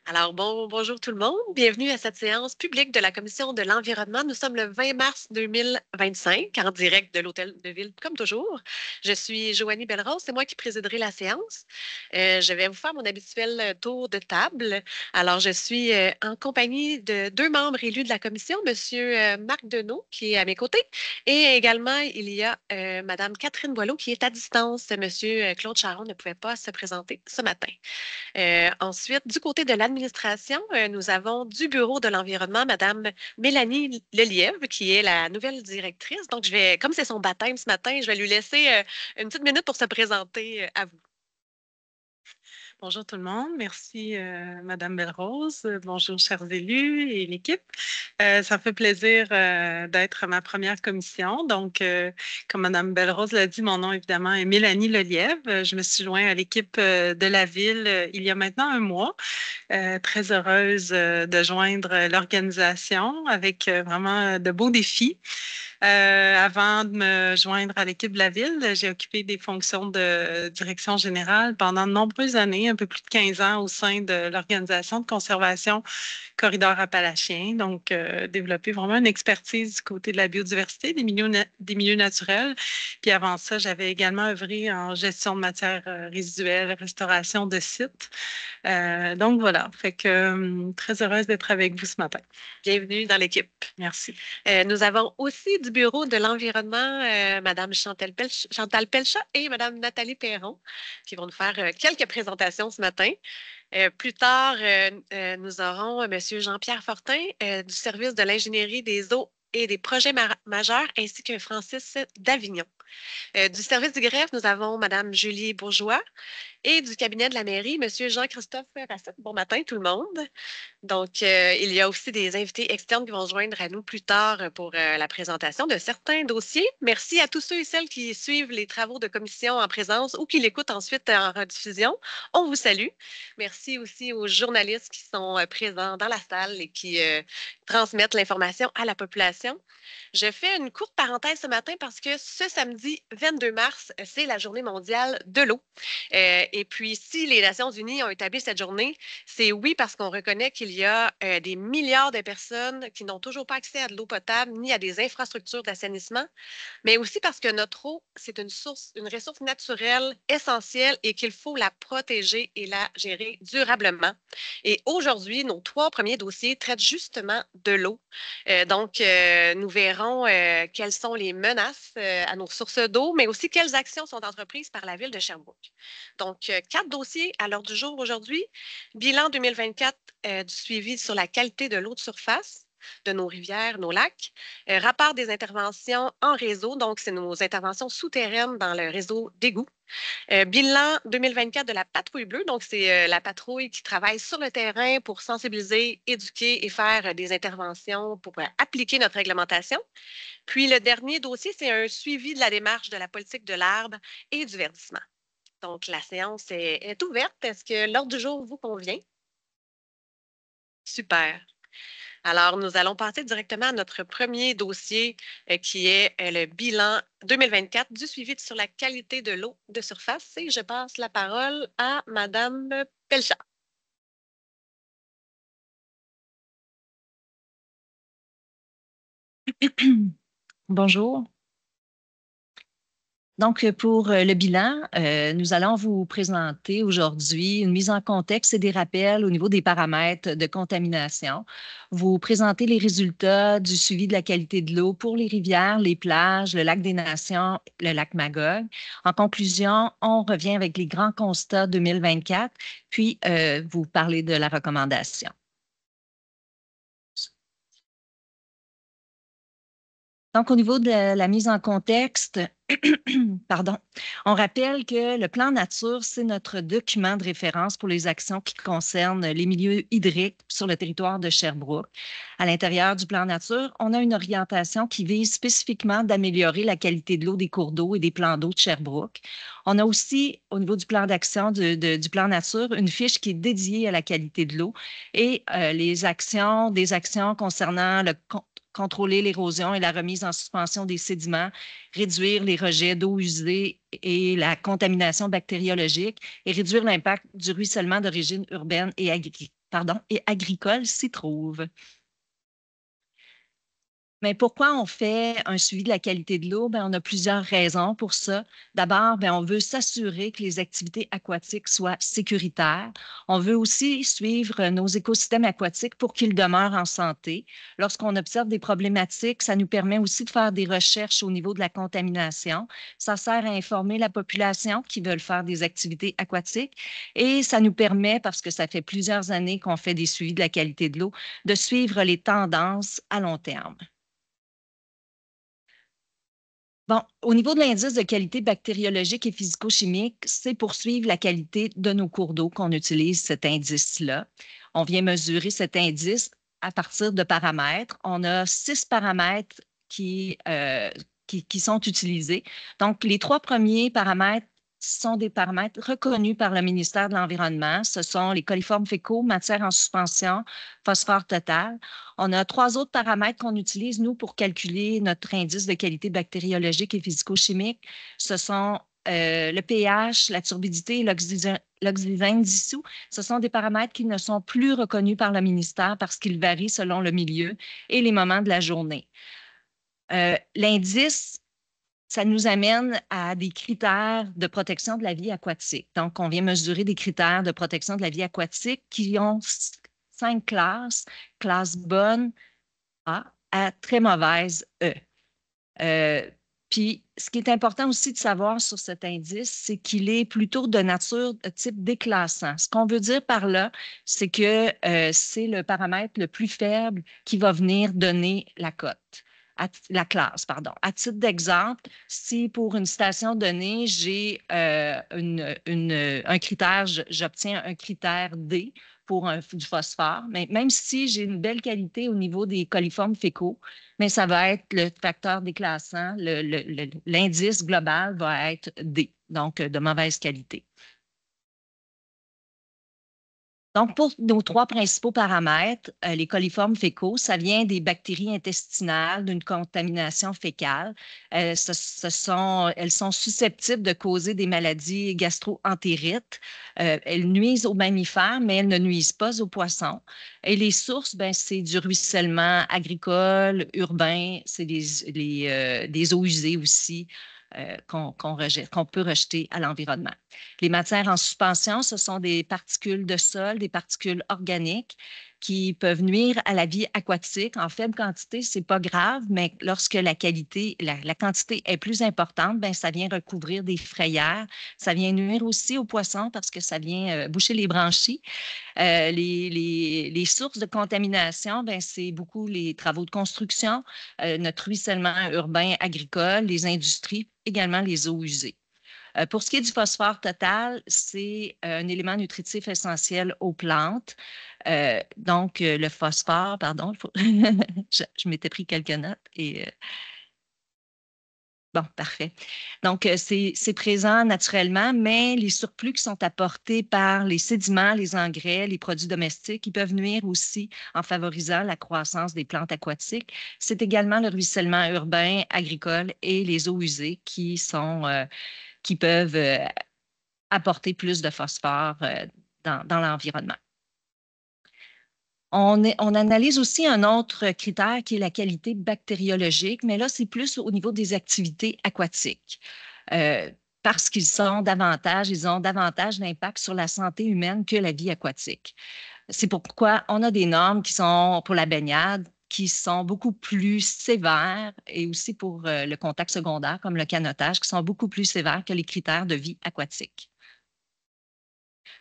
Alors, bonjour tout le monde. Bienvenue à cette séance publique de la Commission de l'environnement. Nous sommes le 20 mars 2025 en direct de l'Hôtel de Ville, comme toujours. Je suis Joanie Belrose, c'est moi qui présiderai la séance. Je vais vous faire mon habituel tour de table. Alors, je suis en compagnie de deux membres élus de la commission, Monsieur Marc Deneau, qui est à mes côtés, et également, il y a Madame Catherine Boileau, qui est à distance. Monsieur Claude Charon ne pouvait pas se présenter ce matin. Ensuite, du côté de l'administration, nous avons du Bureau de l'environnement, Madame Mélanie Lelièvre, qui est la nouvelle directrice. Donc, comme c'est son baptême ce matin, je vais lui laisser une petite minute pour se présenter à vous. Bonjour tout le monde. Merci, Madame Belrose. Bonjour, chers élus et l'équipe. Ça me fait plaisir d'être à ma première commission. Donc, comme Madame Belrose l'a dit, mon nom évidemment est Mélanie Lelièvre. Je me suis jointe à l'équipe de la ville il y a maintenant un mois. Très heureuse de joindre l'organisation avec vraiment de beaux défis. Avant de me joindre à l'équipe de la ville, j'ai occupé des fonctions de direction générale pendant de nombreuses années, un peu plus de 15 ans au sein de l'organisation de conservation Corridor appalachien. Donc, développer vraiment une expertise du côté de la biodiversité, des milieux naturels. Puis avant ça, j'avais également œuvré en gestion de matières résiduelles, restauration de sites. Donc, voilà. Fait que très heureuse d'être avec vous ce matin. Bienvenue dans l'équipe. Merci. Nous avons aussi du Bureau de l'environnement, Madame Chantal Pelchat et Madame Nathalie Perron, qui vont nous faire quelques présentations ce matin. Plus tard, nous aurons Monsieur Jean-Pierre Fortin du service de l'ingénierie des eaux et des projets majeurs, ainsi qu'un Francis Davignon. Du service du greffe, nous avons Madame Julie Bourgeois et du cabinet de la mairie, Monsieur Jean-Christophe Rassette. Bon matin tout le monde. Donc, il y a aussi des invités externes qui vont se joindre à nous plus tard pour la présentation de certains dossiers. Merci à tous ceux et celles qui suivent les travaux de commission en présence ou qui l'écoutent ensuite en rediffusion. On vous salue. Merci aussi aux journalistes qui sont présents dans la salle et qui transmettent l'information à la population. Je fais une courte parenthèse ce matin parce que ce samedi 22 mars, c'est la journée mondiale de l'eau. Et puis, si les Nations unies ont établi cette journée, c'est oui parce qu'on reconnaît qu'il y a des milliards de personnes qui n'ont toujours pas accès à de l'eau potable ni à des infrastructures d'assainissement, mais aussi parce que notre eau, c'est une ressource naturelle essentielle et qu'il faut la protéger et la gérer durablement. Et aujourd'hui, nos trois premiers dossiers traitent justement de l'eau. Donc, nous verrons quelles sont les menaces à nos sources d'eau, mais aussi quelles actions sont entreprises par la ville de Sherbrooke. Donc, quatre dossiers à l'ordre du jour aujourd'hui. Bilan 2024 du suivi sur la qualité de l'eau de surface de nos rivières, nos lacs. Rapport des interventions en réseau, donc c'est nos interventions souterraines dans le réseau d'égouts. Bilan 2024 de la patrouille bleue, donc c'est la patrouille qui travaille sur le terrain pour sensibiliser, éduquer et faire des interventions pour appliquer notre réglementation. Puis le dernier dossier, c'est un suivi de la démarche de la politique de l'arbre et du verdissement. Donc la séance est ouverte. Est-ce que l'ordre du jour vous convient? Super. Alors, nous allons passer directement à notre premier dossier qui est le bilan 2024 du suivi sur la qualité de l'eau de surface. Et je passe la parole à Madame Pelchat. Bonjour. Donc, pour le bilan, nous allons vous présenter aujourd'hui une mise en contexte et des rappels au niveau des paramètres de contamination. Vous présenter les résultats du suivi de la qualité de l'eau pour les rivières, les plages, le lac des Nations, le lac Magog. En conclusion, on revient avec les grands constats 2024, puis vous parler de la recommandation. Donc, au niveau de la mise en contexte, pardon, on rappelle que le plan nature, c'est notre document de référence pour les actions qui concernent les milieux hydriques sur le territoire de Sherbrooke. À l'intérieur du plan nature, on a une orientation qui vise spécifiquement d'améliorer la qualité de l'eau des cours d'eau et des plans d'eau de Sherbrooke. On a aussi, au niveau du plan d'action du plan nature, une fiche qui est dédiée à la qualité de l'eau et des actions concernant contrôler l'érosion et la remise en suspension des sédiments, réduire les rejets d'eau usée et la contamination bactériologique et réduire l'impact du ruissellement d'origine urbaine et et agricoles s'y trouvent. Mais pourquoi on fait un suivi de la qualité de l'eau? On a plusieurs raisons pour ça. D'abord, on veut s'assurer que les activités aquatiques soient sécuritaires. On veut aussi suivre nos écosystèmes aquatiques pour qu'ils demeurent en santé. Lorsqu'on observe des problématiques, ça nous permet aussi de faire des recherches au niveau de la contamination. Ça sert à informer la population qui veulent faire des activités aquatiques et ça nous permet, parce que ça fait plusieurs années qu'on fait des suivis de la qualité de l'eau, de suivre les tendances à long terme. Bon, au niveau de l'indice de qualité bactériologique et physico-chimique, c'est pour suivre la qualité de nos cours d'eau qu'on utilise cet indice-là. On vient mesurer cet indice à partir de paramètres. On a 6 paramètres qui sont utilisés. Donc, les 3 premiers paramètres sont des paramètres reconnus par le ministère de l'Environnement. Ce sont les coliformes fécaux, matière en suspension, phosphore total. On a 3 autres paramètres qu'on utilise, nous, pour calculer notre indice de qualité bactériologique et physico-chimique. Ce sont le pH, la turbidité et l'oxygène dissous. Ce sont des paramètres qui ne sont plus reconnus par le ministère parce qu'ils varient selon le milieu et les moments de la journée. L'indice, ça nous amène à des critères de protection de la vie aquatique. Donc, on vient mesurer des critères de protection de la vie aquatique qui ont 5 classes, classe bonne A à très mauvaise E. Puis, ce qui est important aussi de savoir sur cet indice, c'est qu'il est plutôt de nature de type déclassant. Ce qu'on veut dire par là, c'est que c'est le paramètre le plus faible qui va venir donner la cote. La classe, pardon. À titre d'exemple, si pour une station donnée, j'ai un critère, j'obtiens un critère D pour du phosphore, mais même si j'ai une belle qualité au niveau des coliformes fécaux, mais ça va être le facteur déclassant, l'indice global va être D, donc de mauvaise qualité. Donc, pour nos 3 principaux paramètres, les coliformes fécaux, ça vient des bactéries intestinales, d'une contamination fécale. Elles sont susceptibles de causer des maladies gastro-entérites. Elles nuisent aux mammifères, mais elles ne nuisent pas aux poissons. Et les sources, c'est du ruissellement agricole, urbain, c'est des eaux usées aussi. Qu'on peut rejeter à l'environnement. Les matières en suspension, ce sont des particules de sol, des particules organiques qui peuvent nuire à la vie aquatique. En faible quantité, ce n'est pas grave, mais lorsque la quantité est plus importante, ça vient recouvrir des frayères. Ça vient nuire aussi aux poissons parce que ça vient boucher les branchies. Les sources de contamination, c'est beaucoup les travaux de construction, notre ruissellement urbain agricole, les industries, également les eaux usées. Pour ce qui est du phosphore total, c'est un élément nutritif essentiel aux plantes. Donc, le phosphore, pardon, je m'étais pris quelques notes et bon, parfait. Donc, c'est présent naturellement, mais les surplus qui sont apportés par les sédiments, les engrais, les produits domestiques, ils peuvent nuire aussi en favorisant la croissance des plantes aquatiques. C'est également le ruissellement urbain, agricole et les eaux usées qui peuvent apporter plus de phosphore dans l'environnement. On analyse aussi un autre critère qui est la qualité bactériologique, mais là, c'est plus au niveau des activités aquatiques. Parce ils ont davantage d'impact sur la santé humaine que la vie aquatique. C'est pourquoi on a des normes qui sont pour la baignade, qui sont beaucoup plus sévères et aussi pour le contact secondaire, comme le canotage, qui sont beaucoup plus sévères que les critères de vie aquatique.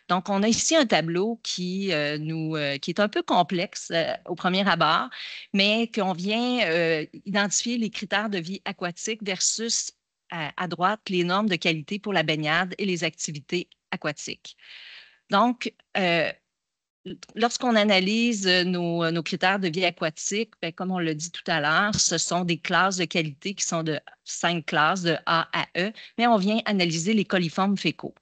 Donc, on a ici un tableau qui est un peu complexe au premier abord, mais qu'on vient identifier les critères de vie aquatique versus à droite les normes de qualité pour la baignade et les activités aquatiques. Donc, lorsqu'on analyse nos critères de vie aquatique, comme on l'a dit tout à l'heure, ce sont des classes de qualité qui sont de 5 classes, de A à E, mais on vient analyser les coliformes fécaux.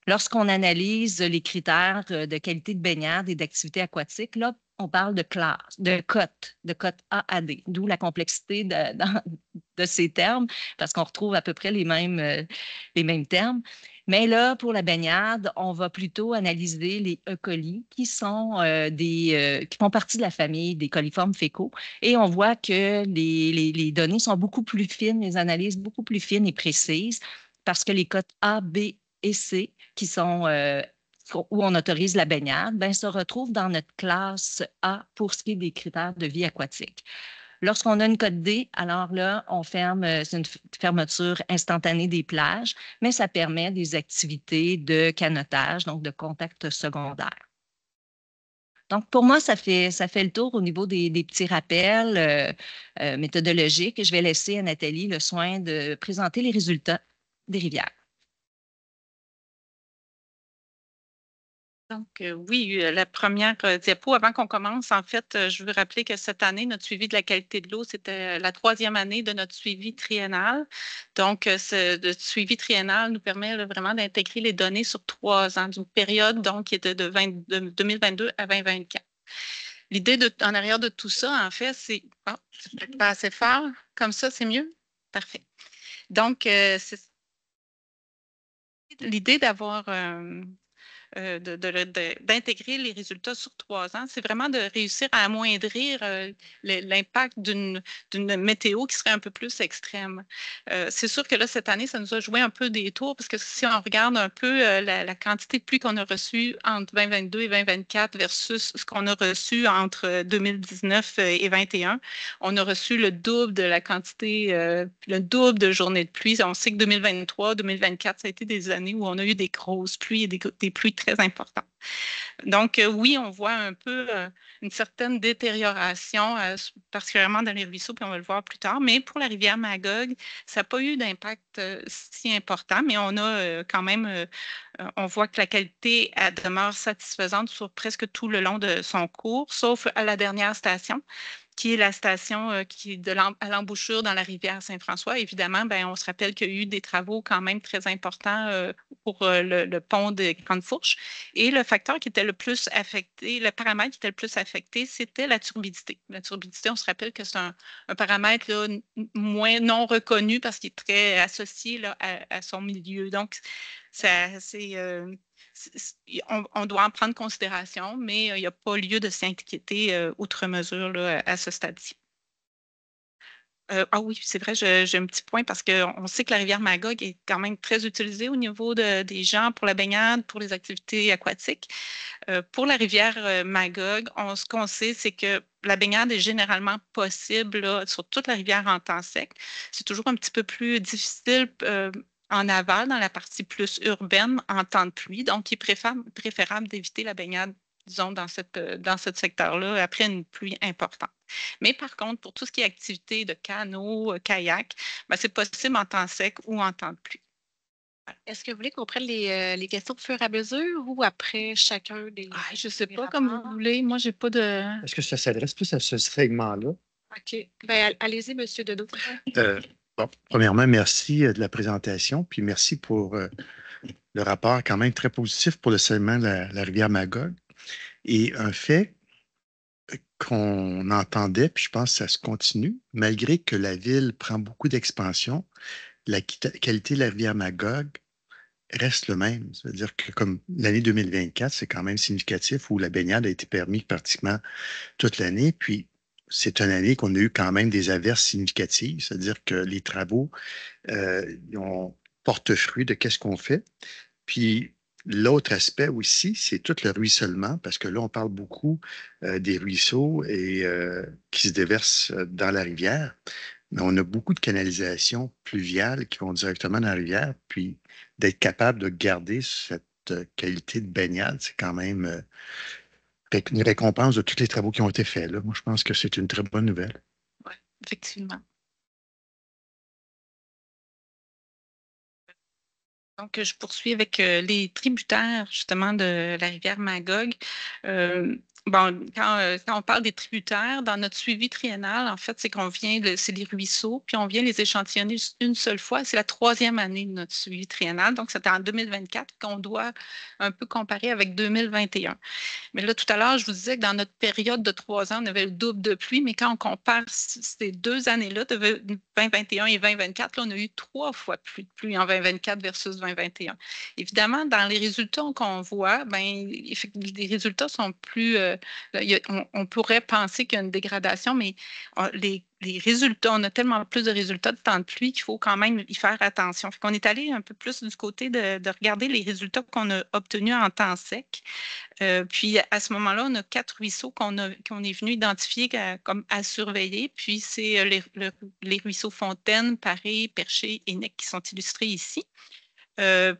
Lorsqu'on analyse les critères de qualité de baignade et d'activité aquatique, là, on parle de classe, de cote A à D, d'où la complexité de ces termes, parce qu'on retrouve à peu près les mêmes termes. Mais là, pour la baignade, on va plutôt analyser les E. coli, qui sont qui font partie de la famille des coliformes fécaux. Et on voit que les données sont beaucoup plus fines, les analyses beaucoup plus fines et précises, parce que les cotes A, B et C, qui sont où on autorise la baignade, ben, se retrouvent dans notre classe A pour ce qui est des critères de vie aquatique. Lorsqu'on a une cote D, alors là, on ferme, c'est une fermeture instantanée des plages, mais ça permet des activités de canotage, donc de contact secondaire. Donc, pour moi, ça fait le tour au niveau des petits rappels méthodologiques. Je vais laisser à Nathalie le soin de présenter les résultats des rivières. Donc, oui, la première diapo, avant qu'on commence, en fait, je veux rappeler que cette année, notre suivi de la qualité de l'eau, c'était la 3e année de notre suivi triennal. Donc, ce suivi triennal nous permet là, vraiment d'intégrer les données sur 3 ans, d'une période donc, qui était de 2022 à 2024. L'idée en arrière de tout ça, en fait, c'est... Oh, c'est peut-être pas assez fort. Comme ça, c'est mieux? Parfait. Donc, c'est l'idée d'avoir... d'intégrer les résultats sur 3 ans, c'est vraiment de réussir à amoindrir l'impact d'une météo qui serait un peu plus extrême. C'est sûr que là, cette année, ça nous a joué un peu des tours parce que si on regarde un peu la quantité de pluie qu'on a reçue entre 2022 et 2024 versus ce qu'on a reçu entre 2019 et 2021, on a reçu le double de la quantité, le double de journées de pluie. On sait que 2023, 2024, ça a été des années où on a eu des grosses pluies et des pluies très importantes. Donc, oui, on voit un peu une certaine détérioration, particulièrement dans les ruisseaux, puis on va le voir plus tard. Mais pour la rivière Magog, ça n'a pas eu d'impact si important, mais on a quand même, on voit que la qualité elle demeure satisfaisante sur presque tout le long de son cours, sauf à la dernière station qui est la station qui est à l'embouchure dans la rivière Saint-François. Évidemment, ben, on se rappelle qu'il y a eu des travaux quand même très importants pour le pont de Grande-Fourche. Et le facteur qui était le plus affecté, le paramètre qui était le plus affecté, c'était la turbidité. La turbidité, on se rappelle que c'est un paramètre là, moins non reconnu parce qu'il est très associé là, à son milieu. Donc, ça, on doit en prendre considération, mais il n'y a pas lieu de s'inquiéter outre mesure là, à ce stade-ci. Ah oui, c'est vrai, j'ai un petit point parce qu'on sait que la rivière Magog est quand même très utilisée au niveau des gens pour la baignade, pour les activités aquatiques. Pour la rivière Magog, ce qu'on sait, c'est que la baignade est généralement possible là, sur toute la rivière en temps sec. C'est toujours un petit peu plus difficile en aval, dans la partie plus urbaine, en temps de pluie. Donc, il est préférable d'éviter la baignade, disons, dans ce secteur-là, après une pluie importante. Mais par contre, pour tout ce qui est activité de canot, kayak, ben, c'est possible en temps sec ou en temps de pluie. Est-ce que vous voulez qu'on prenne les questions au fur et à mesure ou après chacun Je ne sais des pas, comme vous rapports? voulez. Moi, j'ai pas de... Est-ce que ça s'adresse plus à ce segment-là? OK. Ben, allez-y, M. Deneau. Bon, premièrement, merci de la présentation, puis merci pour le rapport quand même très positif pour le segment de la rivière Magog. Et un fait qu'on entendait, puis je pense que ça se continue, malgré que la ville prend beaucoup d'expansion, la qualité de la rivière Magog reste le même. C'est-à-dire que comme l'année 2024, c'est quand même significatif où la baignade a été permise pratiquement toute l'année. Puis c'est une année qu'on a eu quand même des averses significatives, c'est-à-dire que les travaux portent fruit de qu'est-ce qu'on fait. Puis l'autre aspect aussi, c'est tout le ruissellement, parce que là, on parle beaucoup des ruisseaux et qui se déversent dans la rivière. Mais on a beaucoup de canalisations pluviales qui vont directement dans la rivière. Puis d'être capable de garder cette qualité de baignade, c'est quand même une récompense de tous les travaux qui ont été faits. Là. Moi, je pense que c'est une très bonne nouvelle. Oui, effectivement. Donc, je poursuis avec les tributaires, justement, de la rivière Magog. quand on parle des tributaires, dans notre suivi triennal, en fait, c'est c'est les ruisseaux, puis on vient les échantillonner juste une seule fois. C'est la 3e année de notre suivi triennal, donc c'était en 2024 qu'on doit un peu comparer avec 2021. Mais là, tout à l'heure, je vous disais que dans notre période de 3 ans, on avait le double de pluie, mais quand on compare ces 2 années-là, de 2021 et 2024, là, on a eu 3 fois plus de pluie en 2024 versus 2021. Évidemment, dans les résultats qu'on voit, ben, les résultats sont plus... on pourrait penser qu'il y a une dégradation, mais les résultats, on a tellement plus de résultats de temps de pluie qu'il faut quand même y faire attention. On est allé un peu plus du côté de regarder les résultats qu'on a obtenus en temps sec. Puis à ce moment-là, on a 4 ruisseaux qu'on est venu identifier comme à surveiller. Puis c'est les ruisseaux Fontaine, Paré, Perché et Nec qui sont illustrés ici.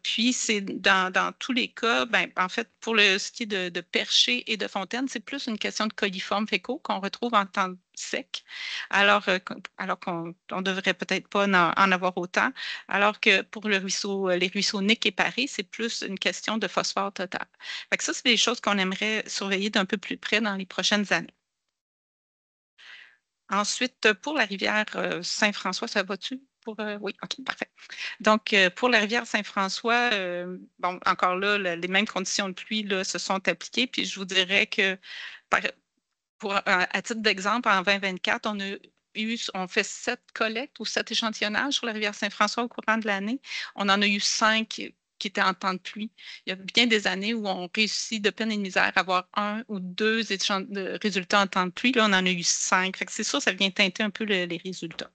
Puis c'est dans tous les cas, ben, en fait, pour ce qui est de Perché et de Fontaine, c'est plus une question de coliformes fécaux qu'on retrouve en temps sec, alors qu'on ne devrait peut-être pas en avoir autant, alors que pour les ruisseaux Nic et Paré, c'est plus une question de phosphore total. Fait que ça, c'est des choses qu'on aimerait surveiller d'un peu plus près dans les prochaines années. Ensuite, pour la rivière Saint-François, ça va-tu? Oui, OK, parfait. Donc, pour la rivière Saint-François, bon, encore là, les mêmes conditions de pluie là, se sont appliquées. Puis je vous dirais que, à titre d'exemple, en 2024, on fait 7 collectes ou 7 échantillonnages sur la rivière Saint-François au courant de l'année. On en a eu 5 qui étaient en temps de pluie. Il y a bien des années où on réussit de peine et de misère à avoir 1 ou 2 résultats en temps de pluie. Là, on en a eu 5. Fait que c'est sûr, ça vient teinter un peu les résultats.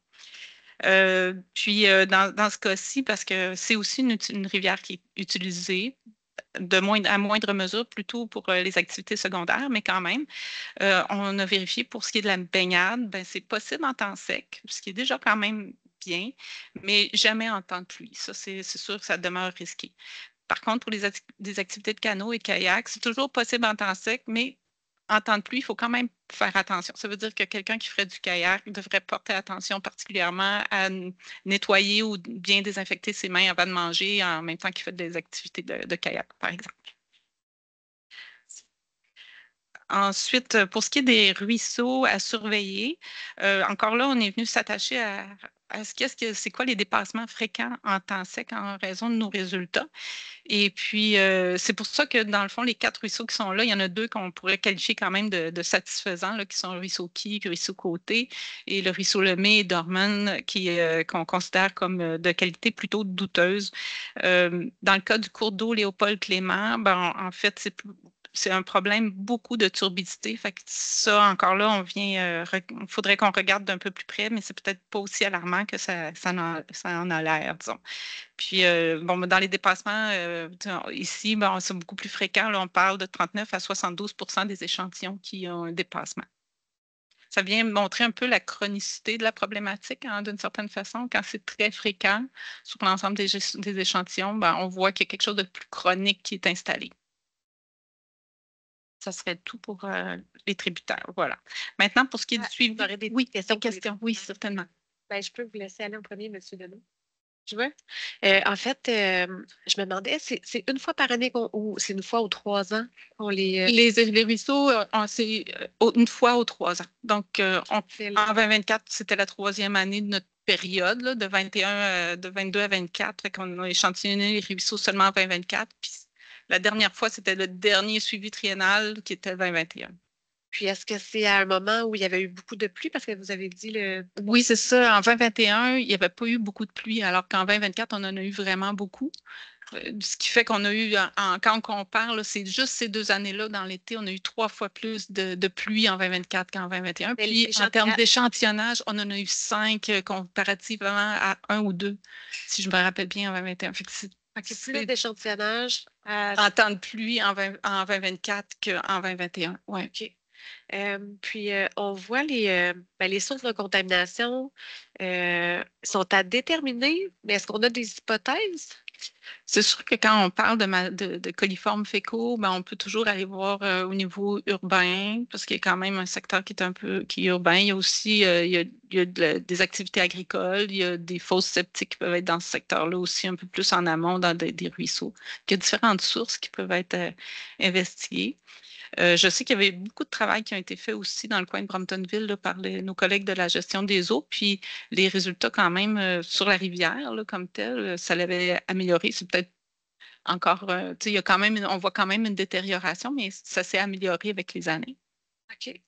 Puis, dans ce cas-ci, parce que c'est aussi une rivière qui est utilisée à moindre mesure, plutôt pour les activités secondaires, mais quand même, on a vérifié pour ce qui est de la baignade, ben, c'est possible en temps sec, ce qui est déjà quand même bien, mais jamais en temps de pluie. Ça, c'est sûr que ça demeure risqué. Par contre, pour des activités de canot et de kayak, c'est toujours possible en temps sec, mais en temps de pluie, il faut quand même faire attention. Ça veut dire que quelqu'un qui ferait du kayak devrait porter attention particulièrement à nettoyer ou bien désinfecter ses mains avant de manger en même temps qu'il fait des activités de kayak, par exemple. Ensuite, pour ce qui est des ruisseaux à surveiller, encore là, on est venu s'attacher à c'est quoi les dépassements fréquents en temps sec en raison de nos résultats. Et puis, c'est pour ça que, dans le fond, les 4 ruisseaux qui sont là, il y en a 2 qu'on pourrait qualifier quand même de satisfaisants, là, qui sont le ruisseau Qui, le ruisseau Côté, et le ruisseau Lemay et Dorman, qu'on considère comme de qualité plutôt douteuse. Dans le cas du cours d'eau Léopold Clément, ben, en fait, c'est un problème beaucoup de turbidité. Fait que ça, encore là, il faudrait qu'on regarde d'un peu plus près, mais c'est peut-être pas aussi alarmant que ça en a l'air, disons. Puis, bon, dans les dépassements, ici, bon, c'est beaucoup plus fréquent. Là, on parle de 39 à 72 des échantillons qui ont un dépassement. Ça vient montrer un peu la chronicité de la problématique, hein, d'une certaine façon. Quand c'est très fréquent sur l'ensemble des échantillons, ben, on voit qu'il y a quelque chose de plus chronique qui est installé. Ça serait tout pour les tributaires. Voilà. Maintenant, pour ce qui est du suivi. Vous aurez des questions. Oui, certainement. Ben, je peux vous laisser aller en premier, M. Deneau. Je vois. En fait, je me demandais, c'est une fois par année ou c'est une fois aux 3 ans qu'on les. Les ruisseaux, c'est une fois aux 3 ans. Donc, en 2024, c'était la 3e année de notre période, là, de 22 à 24. Fait qu'on a échantillonné les ruisseaux seulement en 2024. Puis la dernière fois, c'était le dernier suivi triennal qui était 2021. Puis, est-ce que c'est à un moment où il y avait eu beaucoup de pluie? Parce que vous avez dit le. Oui, c'est ça. En 2021, il n'y avait pas eu beaucoup de pluie, alors qu'en 2024, on en a eu vraiment beaucoup. Ce qui fait qu'on a eu, quand on compare, là, c'est juste ces 2 années-là, dans l'été, on a eu 3 fois plus de pluie en 2024 qu'en 2021. Puis, en termes d'échantillonnage, on en a eu 5 comparativement à 1 ou 2, si je me rappelle bien, en 2021. Fait que c'est plus d'échantillonnage en temps de pluie en 2024 qu'en 2021. Ouais. OK. Puis, on voit les sources de contamination sont à déterminer, mais est-ce qu'on a des hypothèses? C'est sûr que quand on parle de coliformes fécaux, ben, on peut toujours aller voir au niveau urbain, parce qu'il y a quand même un secteur qui est urbain. Il y a aussi il y a des activités agricoles, il y a des fosses septiques qui peuvent être dans ce secteur-là aussi, un peu plus en amont, dans des ruisseaux. Il y a différentes sources qui peuvent être investiguées. Je sais qu'il y avait beaucoup de travail qui a été fait aussi dans le coin de Bromptonville là, par nos collègues de la gestion des eaux, puis les résultats quand même sur la rivière là, comme telle, ça l'avait amélioré. C'est peut-être encore, tu sais, il y a quand même, on voit quand même une détérioration, mais ça s'est amélioré avec les années. OK.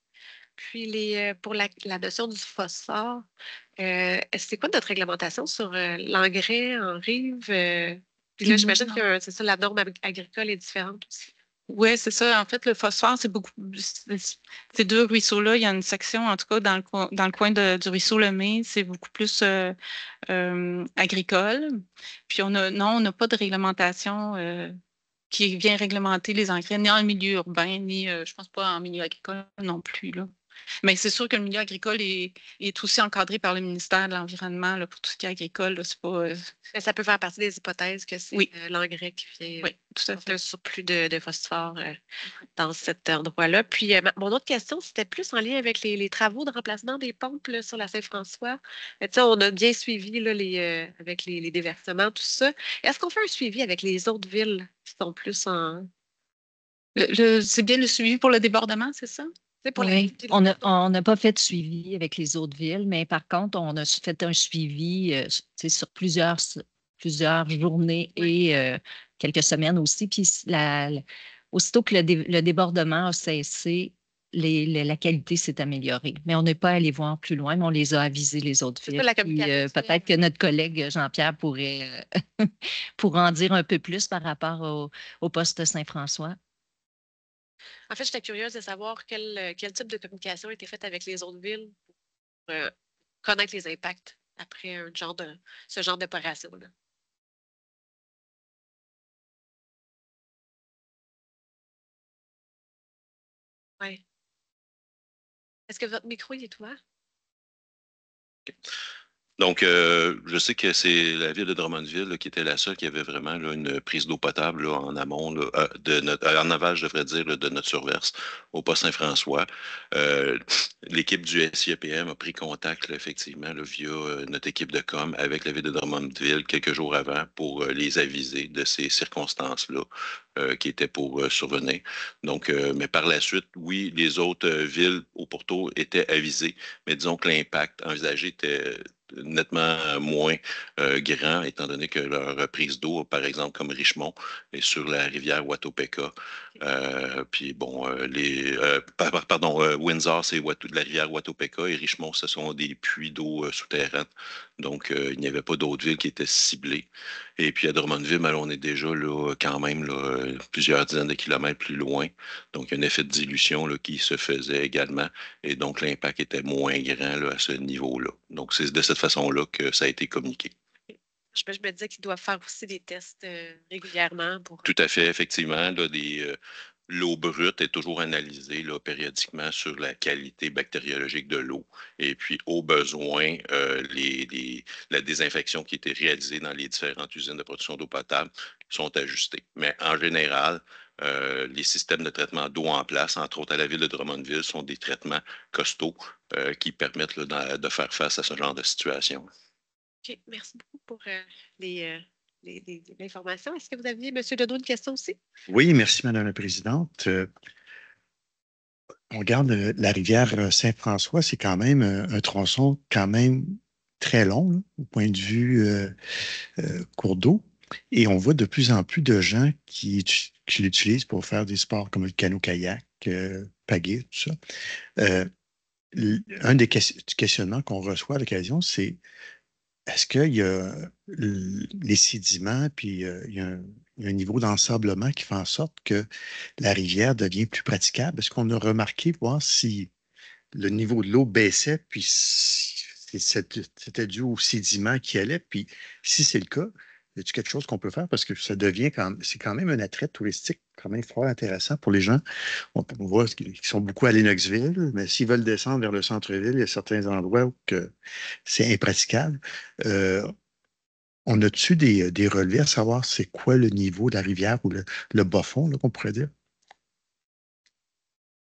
Puis pour la notion du phosphore, c'est quoi notre réglementation sur l'engrais en rive? Puis là, j'imagine que c'est ça, la norme agricole est différente aussi. Oui, c'est ça. En fait, le phosphore, c'est beaucoup. Ces deux ruisseaux-là, il y a une section, en tout cas, dans le coin du ruisseau Lemay, c'est beaucoup plus agricole. Puis non, on n'a pas de réglementation qui vient réglementer les engrais, ni en milieu urbain, ni, je pense pas en milieu agricole non plus, là. Mais c'est sûr que le milieu agricole est aussi encadré par le ministère de l'Environnement là, pour tout ce qui est agricole. Là, c'est pas, Mais ça peut faire partie des hypothèses que c'est oui. L'engrais qui vient Oui, tout à fait. un surplus de phosphore dans cet endroit-là. Puis mon autre question, c'était plus en lien avec les travaux de remplacement des pompes là, sur la Saint-François. Tu sais, on a bien suivi là, avec les déversements, tout ça. Est-ce qu'on fait un suivi avec les autres villes qui sont plus en... C'est bien le suivi pour le débordement, c'est ça? Pour Oui, on n'a pas fait de suivi avec les autres villes, mais par contre, on a fait un suivi tu sais, sur plusieurs journées et quelques semaines aussi. Puis aussitôt que le débordement a cessé, la qualité s'est améliorée. Mais on n'est pas allé voir plus loin, mais on les a avisés, les autres C'est villes. ça, la Puis communication. peut-être que notre collègue Jean-Pierre pourrait pour en dire un peu plus par rapport au poste Saint-François. En fait, j'étais curieuse de savoir quel type de communication a été faite avec les autres villes pour connaître les impacts après ce genre d'opération-là. Oui. Est-ce que votre micro il est ouvert? Donc, je sais que c'est la ville de Drummondville là, qui était la seule qui avait vraiment là, une prise d'eau potable là, en amont, là, en aval, je devrais dire, là, de notre surverse au Pas Saint-François. L'équipe du SIEPM a pris contact là, effectivement là, via notre équipe de com avec la ville de Drummondville quelques jours avant pour les aviser de ces circonstances-là qui étaient pour survenir. Donc, mais par la suite, oui, les autres villes au pourtour étaient avisées, mais disons que l'impact envisagé était nettement moins grand, étant donné que leur prise d'eau, par exemple, comme Richemont, est sur la rivière Watopeka. Puis bon, Windsor, c'est la rivière Watopeka et Richemont, ce sont des puits d'eau souterraines. Donc, il n'y avait pas d'autres villes qui étaient ciblées. Et puis à Drummondville, ben, on est déjà là, quand même là, plusieurs dizaines de kilomètres plus loin. Donc, il y a un effet de dilution là, qui se faisait également. Et donc, l'impact était moins grand là, à ce niveau-là. Donc, c'est de cette façon-là que ça a été communiqué. Je me disais qu'ils doivent faire aussi des tests régulièrement pour. Tout à fait, effectivement. Là, l'eau brute est toujours analysée là, périodiquement sur la qualité bactériologique de l'eau. Et puis, au besoin, la désinfection qui était réalisée dans les différentes usines de production d'eau potable sont ajustées. Mais en général, les systèmes de traitement d'eau en place, entre autres à la ville de Drummondville, sont des traitements costauds qui permettent là, de faire face à ce genre de situation. OK, merci beaucoup pour l'information. Est-ce que vous aviez, M. Deneau, une question aussi? Oui, merci, Madame la Présidente. On regarde la rivière Saint-François, c'est quand même un tronçon quand même très long là, au point de vue cours d'eau. Et on voit de plus en plus de gens qui l'utilisent pour faire des sports comme le canot-kayak, pagaie, tout ça. Un des questionnements qu'on reçoit à l'occasion, c'est est-ce qu'il y a les sédiments, puis il y a un niveau d'ensablement qui fait en sorte que la rivière devient plus praticable? Est-ce qu'on a remarqué voir si le niveau de l'eau baissait, puis si c'était dû aux sédiments qui allaient? Puis si c'est le cas, y a-t-il quelque chose qu'on peut faire? Parce que c'est quand même un attrait touristique quand même fort intéressant pour les gens. On voit qu'ils sont beaucoup à Lennoxville, mais s'ils veulent descendre vers le centre-ville, il y a certains endroits où c'est impraticable. On a-tu des relevés à savoir c'est quoi le niveau de la rivière ou le bas fond, là, qu'on pourrait dire?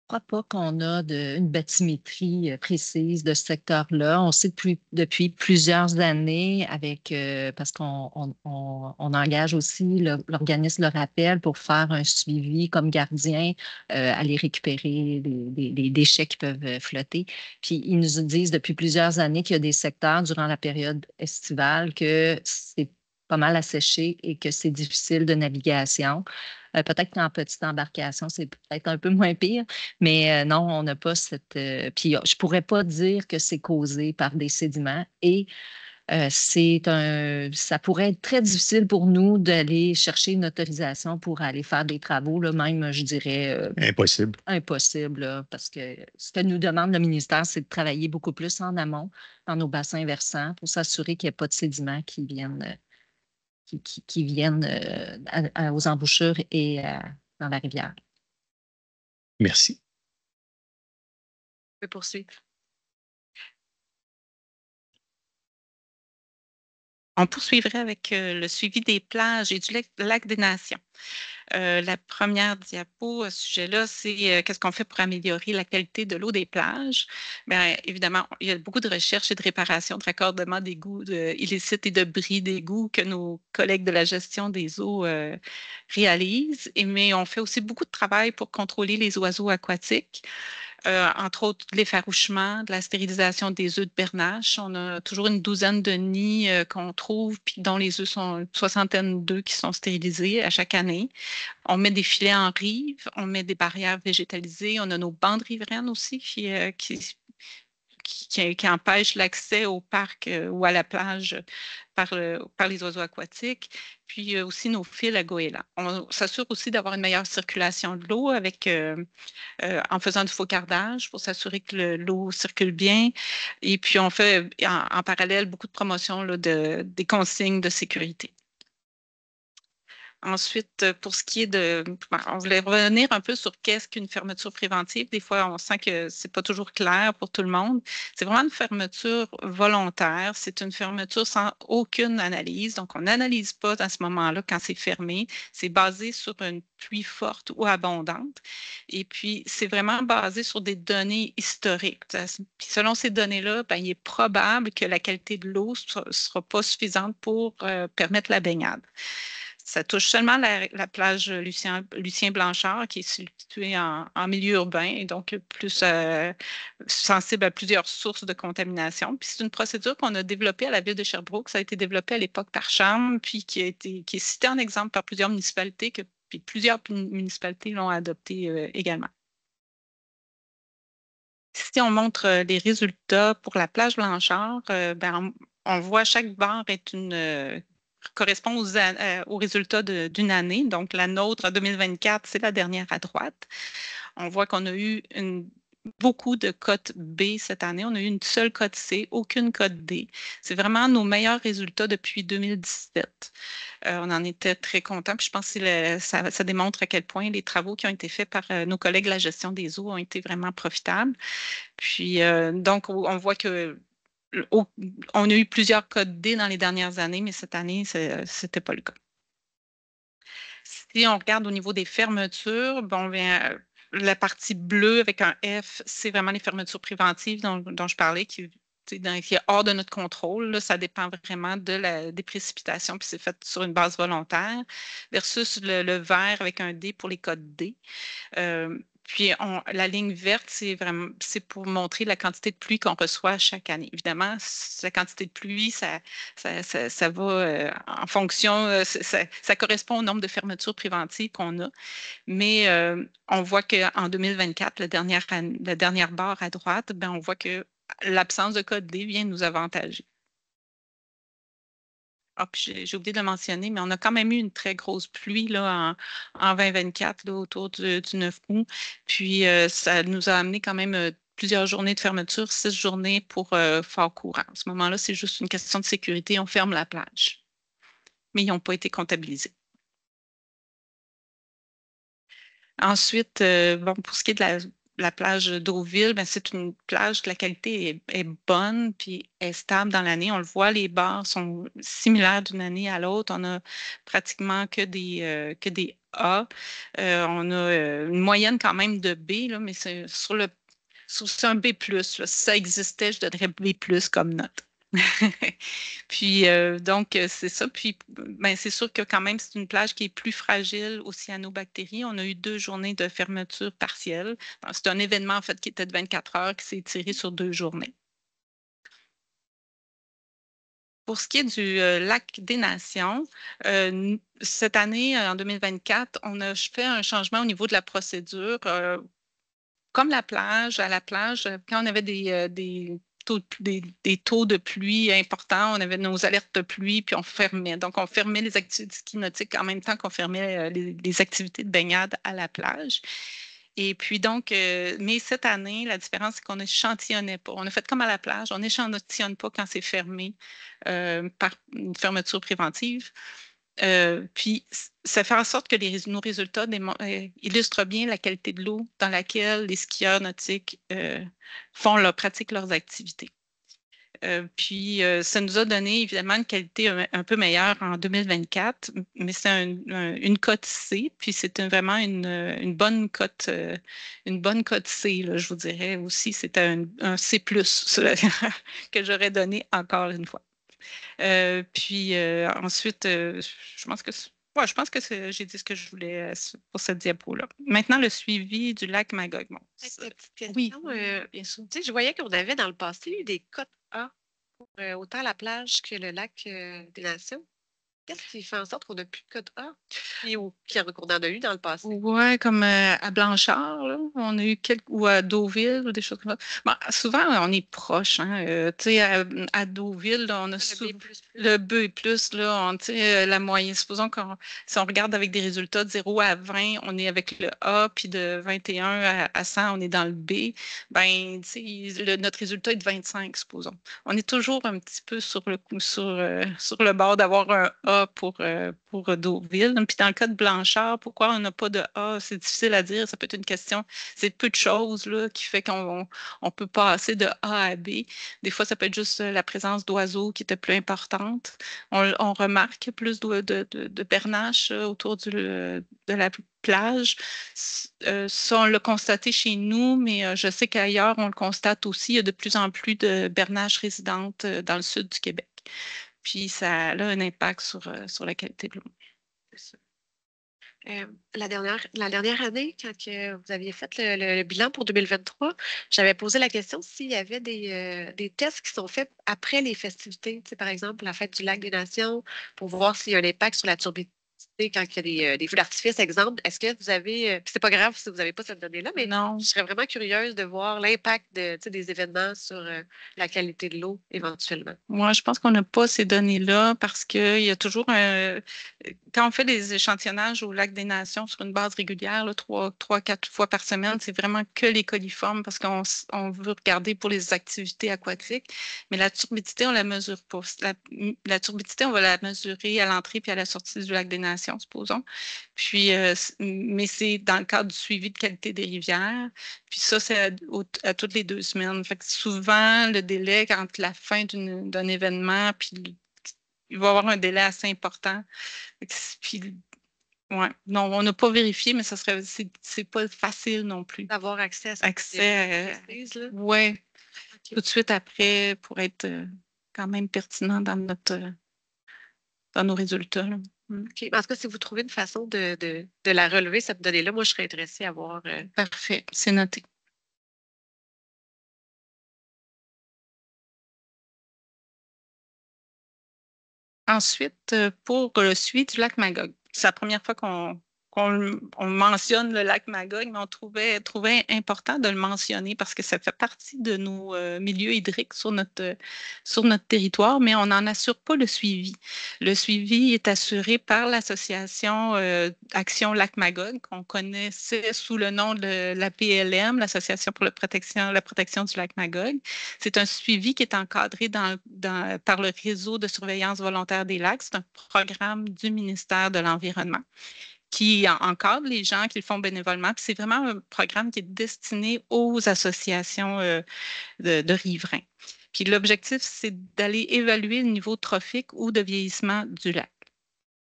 Je crois pas qu'on a une bathymétrie précise de ce secteur-là. On sait depuis plusieurs années parce qu'on engage aussi l'organisme Le Rappel pour faire un suivi comme gardien, aller récupérer des déchets qui peuvent flotter. Puis ils nous disent depuis plusieurs années qu'il y a des secteurs durant la période estivale que c'est pas mal asséché et que c'est difficile de navigation. Peut-être qu'en petite embarcation, c'est peut-être un peu moins pire. Mais non, on n'a pas cette. Puis je ne pourrais pas dire que c'est causé par des sédiments et ça pourrait être très difficile pour nous d'aller chercher une autorisation pour aller faire des travaux, là, même, je dirais, Impossible. impossible, là, parce que ce que nous demande le ministère, c'est de travailler beaucoup plus en amont dans nos bassins versants pour s'assurer qu'il n'y ait pas de sédiments qui viennent, qui viennent aux embouchures et dans la rivière. Merci. Je peux poursuivre. On poursuivrait avec le suivi des plages et du lac des Nations. La première diapo à ce sujet-là, c'est qu'est-ce qu'on fait pour améliorer la qualité de l'eau des plages. Bien, évidemment, il y a beaucoup de recherches et de réparations, de raccordements d'égouts illicites et de bris d'égouts que nos collègues de la gestion des eaux réalisent. Mais on fait aussi beaucoup de travail pour contrôler les oiseaux aquatiques. Entre autres, de l'effarouchement, de la stérilisation des œufs de bernache. On a toujours une douzaine de nids qu'on trouve, puis dont les œufs sont une soixantaine d'œufs qui sont stérilisés à chaque année. On met des filets en rive, on met des barrières végétalisées, on a nos bandes riveraines aussi qui empêchent l'accès au parc ou à la plage par les oiseaux aquatiques, puis aussi nos fils à goéland. On s'assure aussi d'avoir une meilleure circulation de l'eau en faisant du faucardage pour s'assurer que l'eau circule bien. Et puis, on fait en parallèle beaucoup de promotion là, des consignes de sécurité. Ensuite, pour ce qui est on voulait revenir un peu sur qu'est-ce qu'une fermeture préventive. Des fois, on sent que c'est pas toujours clair pour tout le monde. C'est vraiment une fermeture volontaire. C'est une fermeture sans aucune analyse. Donc, on n'analyse pas à ce moment-là quand c'est fermé. C'est basé sur une pluie forte ou abondante. Et puis, c'est vraiment basé sur des données historiques. Puis, selon ces données-là, ben, il est probable que la qualité de l'eau ne sera pas suffisante pour permettre la baignade. Ça touche seulement la plage Lucien Blanchard, qui est située en milieu urbain et donc plus sensible à plusieurs sources de contamination. Puis c'est une procédure qu'on a développée à la ville de Sherbrooke. Ça a été développé à l'époque par Charme, puis qui est cité en exemple par plusieurs municipalités, puis plusieurs municipalités l'ont adopté également. Si on montre les résultats pour la plage Blanchard, ben, on voit chaque barre correspond aux résultats d'une année. Donc, la nôtre en 2024, c'est la dernière à droite. On voit qu'on a eu beaucoup de cotes B cette année. On a eu une seule cote C, aucune cote D. C'est vraiment nos meilleurs résultats depuis 2017. On en était très contents. Puis je pense que ça démontre à quel point les travaux qui ont été faits par nos collègues de la gestion des eaux ont été vraiment profitables. Puis, donc, on voit que on a eu plusieurs codes D dans les dernières années, mais cette année, ce n'était pas le cas. Si on regarde au niveau des fermetures, bon, bien, la partie bleue avec un F, c'est vraiment les fermetures préventives dont je parlais, qui est hors de notre contrôle. Là, ça dépend vraiment des précipitations, puis c'est fait sur une base volontaire, versus le vert avec un D pour les codes D. Puis la ligne verte, c'est pour montrer la quantité de pluie qu'on reçoit chaque année. Évidemment, la quantité de pluie, ça va en fonction, ça correspond au nombre de fermetures préventives qu'on a. Mais on voit qu'en 2024, la dernière barre à droite, ben, on voit que l'absence de code D vient nous avantager. Ah, puis j'ai oublié de le mentionner, mais on a quand même eu une très grosse pluie là, en 2024, là, autour du 9 août. Puis ça nous a amené quand même plusieurs journées de fermeture, 6 journées pour fort courant. À ce moment-là, c'est juste une question de sécurité. On ferme la plage. Mais ils n'ont pas été comptabilisés. Ensuite, bon, pour ce qui est la plage d'Eauville, ben, c'est une plage que la qualité est bonne puis est stable dans l'année. On le voit, les bords sont similaires d'une année à l'autre. On a pratiquement que des A. On a une moyenne quand même de B, là, mais c'est c'est un B+. Là. Si ça existait, je donnerais B+ comme note. Puis, donc, c'est ça. Puis, ben, c'est sûr que quand même, c'est une plage qui est plus fragile aux cyanobactéries. On a eu 2 journées de fermeture partielle. C'est un événement, en fait, qui était de 24 heures, qui s'est étiré sur 2 journées. Pour ce qui est du lac des Nations, cette année, en 2024, on a fait un changement au niveau de la procédure. Comme la plage, à la plage, quand on avait des taux de pluie importants, on avait nos alertes de pluie, puis on fermait. Donc, on fermait les activités ski nautiques en même temps qu'on fermait les activités de baignade à la plage. Et puis donc, mais cette année, la différence, c'est qu'on n'échantillonnait pas. On a fait comme à la plage, on n'échantillonne pas quand c'est fermé par une fermeture préventive. Puis, ça fait en sorte que nos résultats illustrent bien la qualité de l'eau dans laquelle les skieurs nautiques pratiquent leurs activités. Puis, ça nous a donné évidemment une qualité un peu meilleure en 2024, mais c'est une cote C, puis c'était vraiment une bonne cote C, là, je vous dirais aussi. C'était un C+, que j'aurais donné encore une fois. Puis ensuite, je pense que j'ai dit ce que je voulais pour cette diapo-là. Maintenant, le suivi du lac Magog. Bon, Petite question, oui, bien sûr. je voyais qu'on avait dans le passé eu des cotes A pour autant la plage que le lac des Nations. Qu'est-ce qui fait en sorte qu'on n'a plus de code A? Ou qu'on en a eu dans le passé? Oui, comme à Blanchard, là, on a eu ou à Deauville, ou des choses comme ça. Bon, souvent, on est proche. Hein, tu sais, à Deauville, là, on a le B+, là, la moyenne. Supposons si on regarde avec des résultats de 0 à 20, on est avec le A, puis de 21 à 100, on est dans le B. Ben, notre résultat est de 25, supposons. On est toujours un petit peu sur le bord d'avoir un A pour Deauville. Puis dans le cas de Blanchard, pourquoi on n'a pas de A? C'est difficile à dire. Ça peut être une question. C'est peu de choses là, qui fait qu'on peut passer de A à B. Des fois, ça peut être juste la présence d'oiseaux qui était plus importante. On remarque plus de bernaches autour de la plage. Ça, on l'a constaté chez nous, mais je sais qu'ailleurs, on le constate aussi. Il y a de plus en plus de bernaches résidentes dans le sud du Québec. Puis ça a un impact sur la qualité de l'eau. La dernière année, quand vous aviez fait le bilan pour 2023, j'avais posé la question s'il y avait des tests qui sont faits après les festivités, par exemple la fête du Lac des Nations, pour voir s'il y a un impact sur la turbidité quand il y a des feux d'artifice, exemple. Est-ce que vous avez, puis c'est pas grave si vous n'avez pas cette donnée-là, mais non. Je serais vraiment curieuse de voir l'impact des événements sur la qualité de l'eau éventuellement. Moi, je pense qu'on n'a pas ces données-là parce qu'il y a toujours quand on fait des échantillonnages au Lac des Nations sur une base régulière, là, 3-4 fois par semaine, c'est vraiment que les coliformes parce qu'on veut regarder pour les activités aquatiques. Mais la turbidité, on ne la mesure pas. La turbidité, on va la mesurer à l'entrée puis à la sortie du Lac des Nations, supposons. Puis, mais c'est dans le cadre du suivi de qualité des rivières. Puis ça, c'est à toutes les 2 semaines. Fait que souvent, le délai entre la fin d'un événement, puis il va y avoir un délai assez important. Puis, ouais. Non, on n'a pas vérifié, mais c'est pas facile non plus. D'avoir accès à cette oui, tout de suite après pour être quand même pertinent dans nos résultats. Là. OK. En tout cas, si vous trouvez une façon de la relever, cette donnée-là, moi, je serais intéressée à voir. Parfait, c'est noté. Ensuite, pour le suivi du lac Magog, c'est la première fois qu'on mentionne le lac Magog, mais on trouvait important de le mentionner parce que ça fait partie de nos milieux hydriques sur notre territoire, mais on n'en assure pas le suivi. Le suivi est assuré par l'association Action Lac Magog, qu'on connaissait sous le nom de la PLM, l'Association pour la protection du lac Magog. C'est un suivi qui est encadré par le réseau de surveillance volontaire des lacs. C'est un programme du ministère de l'Environnement. qui encadre les gens qui le font bénévolement. Puis c'est vraiment un programme qui est destiné aux associations de riverains. Puis l'objectif, c'est d'aller évaluer le niveau trophique ou de vieillissement du lac.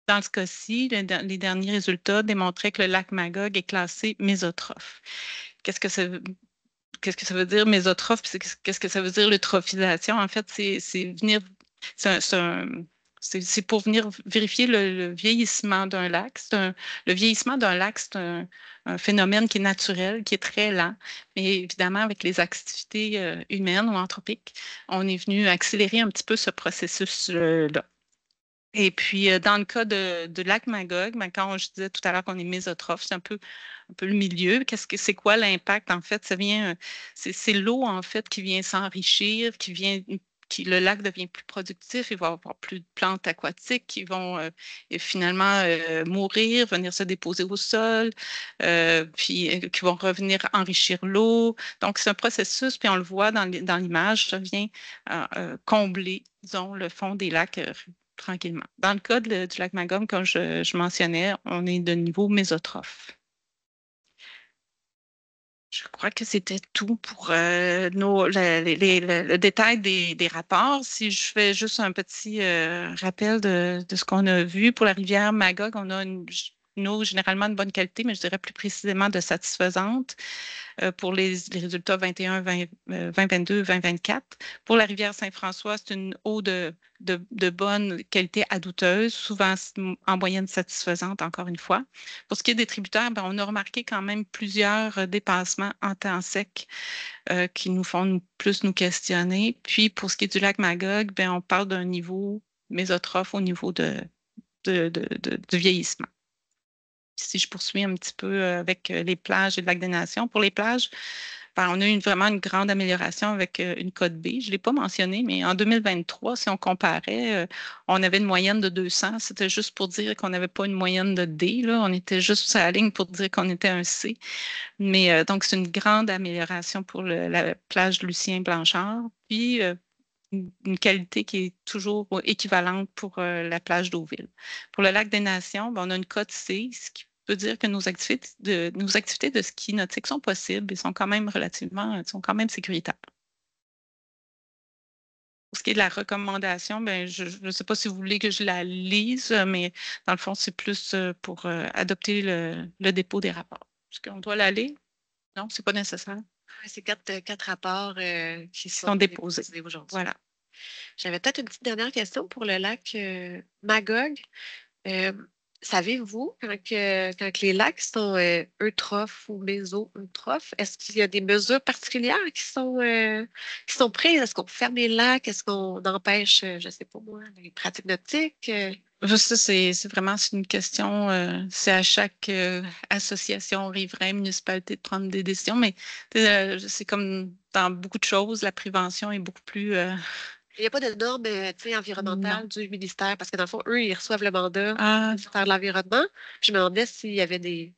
Dans ce cas-ci, les derniers résultats démontraient que le lac Magog est classé mésotrophe. Qu'est-ce que ça veut dire mésotrophe? Qu'est-ce que ça veut dire l'eutrophisation? En fait, c'est pour venir vérifier le vieillissement d'un lac. Le vieillissement d'un lac, c'est un phénomène qui est naturel, qui est très lent. Mais évidemment, avec les activités humaines ou anthropiques, on est venu accélérer un petit peu ce processus-là. Et puis, dans le cas de lac Magog, quand je disais tout à l'heure qu'on est mésotrophe, c'est un peu le milieu. C'est quoi l'impact? En fait, c'est l'eau, en fait, qui vient s'enrichir, le lac devient plus productif, il va y avoir plus de plantes aquatiques qui vont finalement mourir, venir se déposer au sol, puis qui vont revenir enrichir l'eau. Donc, c'est un processus, puis on le voit dans l'image, ça vient combler, disons, le fond des lacs tranquillement. Dans le cas du lac Magog, comme je mentionnais, on est de niveau mésotrophe. Je crois que c'était tout pour le détail des rapports. Si je fais juste un petit rappel de ce qu'on a vu pour la rivière Magog, on a une eau généralement de bonne qualité, mais je dirais plus précisément de satisfaisante pour les résultats 21, 2022, 2024. Pour la rivière Saint-François, c'est une eau de bonne qualité à douteuse, souvent en moyenne satisfaisante, encore une fois. Pour ce qui est des tributaires, on a remarqué quand même plusieurs dépassements en temps sec qui nous font plus nous questionner. Puis, pour ce qui est du lac Magog, on parle d'un niveau mésotrophe au niveau du vieillissement. Si je poursuis un petit peu avec les plages et le lac des Nations. Pour les plages, on a eu vraiment une grande amélioration avec une cote B. Je ne l'ai pas mentionné, mais en 2023, si on comparait, on avait une moyenne de 200. C'était juste pour dire qu'on n'avait pas une moyenne de D. Là. On était juste sur la ligne pour dire qu'on était un C. Mais donc, c'est une grande amélioration pour la plage Lucien-Blanchard. Puis, une qualité qui est toujours équivalente pour la plage d'Eauville. Pour le lac des Nations, on a une cote C, ce qui peut dire que nos activités de ski nautique sont possibles et sont quand même sécuritaires. Pour ce qui est de la recommandation, je ne sais pas si vous voulez que je la lise, mais dans le fond, c'est plus pour adopter le dépôt des rapports. Est-ce qu'on doit la lire? Non, ce n'est pas nécessaire. C'est quatre rapports qui sont déposés aujourd'hui. Voilà. J'avais peut-être une petite dernière question pour le lac Magog. Savez-vous, quand les lacs sont eutrophes ou méso-eutrophes, est-ce qu'il y a des mesures particulières qui sont prises? Est-ce qu'on ferme les lacs? Est-ce qu'on empêche, je ne sais pas moi, les pratiques nautiques? Ça, c'est vraiment une question, c'est à chaque association, riverain, municipalité de prendre des décisions, mais c'est comme dans beaucoup de choses, la prévention est beaucoup plus... Il n'y a pas de normes environnementales du ministère, parce que dans le fond, eux, ils reçoivent le mandat de faire de l'environnement. Je me demandais s'il y avait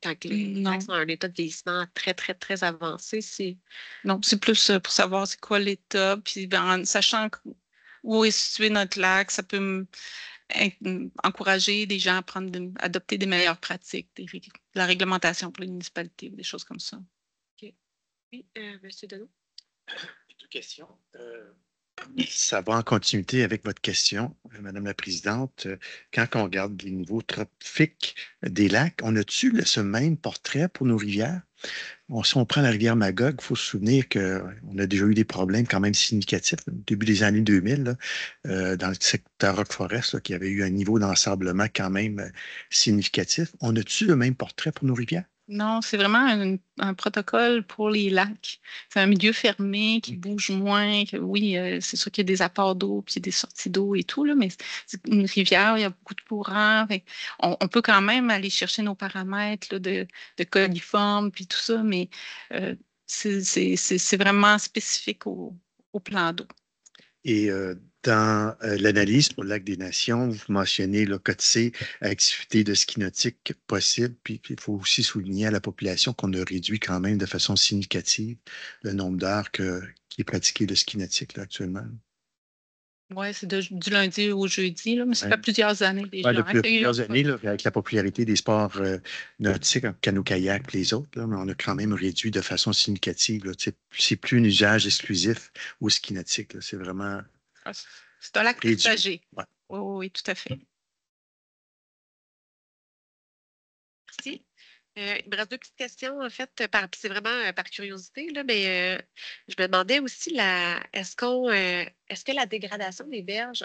quand les lacs sont en état de vieillissement très, très, très avancé. Non, c'est plus pour savoir c'est quoi l'état, puis en sachant où est situé notre lac, ça peut encourager les gens à adopter des meilleures pratiques, de la réglementation pour les municipalités, des choses comme ça. OK. Oui, M. Deneau? Deux questions. Ça va en continuité avec votre question, Madame la Présidente. Quand on regarde les niveaux trophiques des lacs, on a-tu ce même portrait pour nos rivières? Si on prend la rivière Magog, il faut se souvenir qu'on a déjà eu des problèmes quand même significatifs au début des années 2000, là, dans le secteur Rock Forest, là, qui avait eu un niveau d'ensablement quand même significatif. On a-tu le même portrait pour nos rivières? Non, c'est vraiment un protocole pour les lacs. C'est un milieu fermé qui bouge moins. Oui, c'est sûr qu'il y a des apports d'eau puis des sorties d'eau et tout, là, mais c'est une rivière, il y a beaucoup de courants. On peut quand même aller chercher nos paramètres là, de coliformes puis tout ça, mais c'est vraiment spécifique au plan d'eau. Et dans l'analyse pour le lac des Nations, vous mentionnez le code C, activité de ski nautique possible, puis il faut aussi souligner à la population qu'on a réduit quand même de façon significative le nombre d'heures qui est pratiqué le ski nautique là, actuellement. Oui, c'est du lundi au jeudi, là, mais ça Ouais. fait plusieurs années déjà. Ouais, depuis Hein, qu'il y a eu- plusieurs années, là, avec la popularité des sports nautiques, hein, canot-kayak, les autres, là, mais on a quand même réduit de façon significative. Là, tu sais, c'est plus un usage exclusif au ski nautique. Là, c'est vraiment Ah, c'est un lac réduit. partagé. Ouais. Oui, oui, oui, tout à fait. Merci. Il me reste deux petites questions, en fait, c'est vraiment par curiosité, là, mais je me demandais aussi est-ce que la dégradation des berges,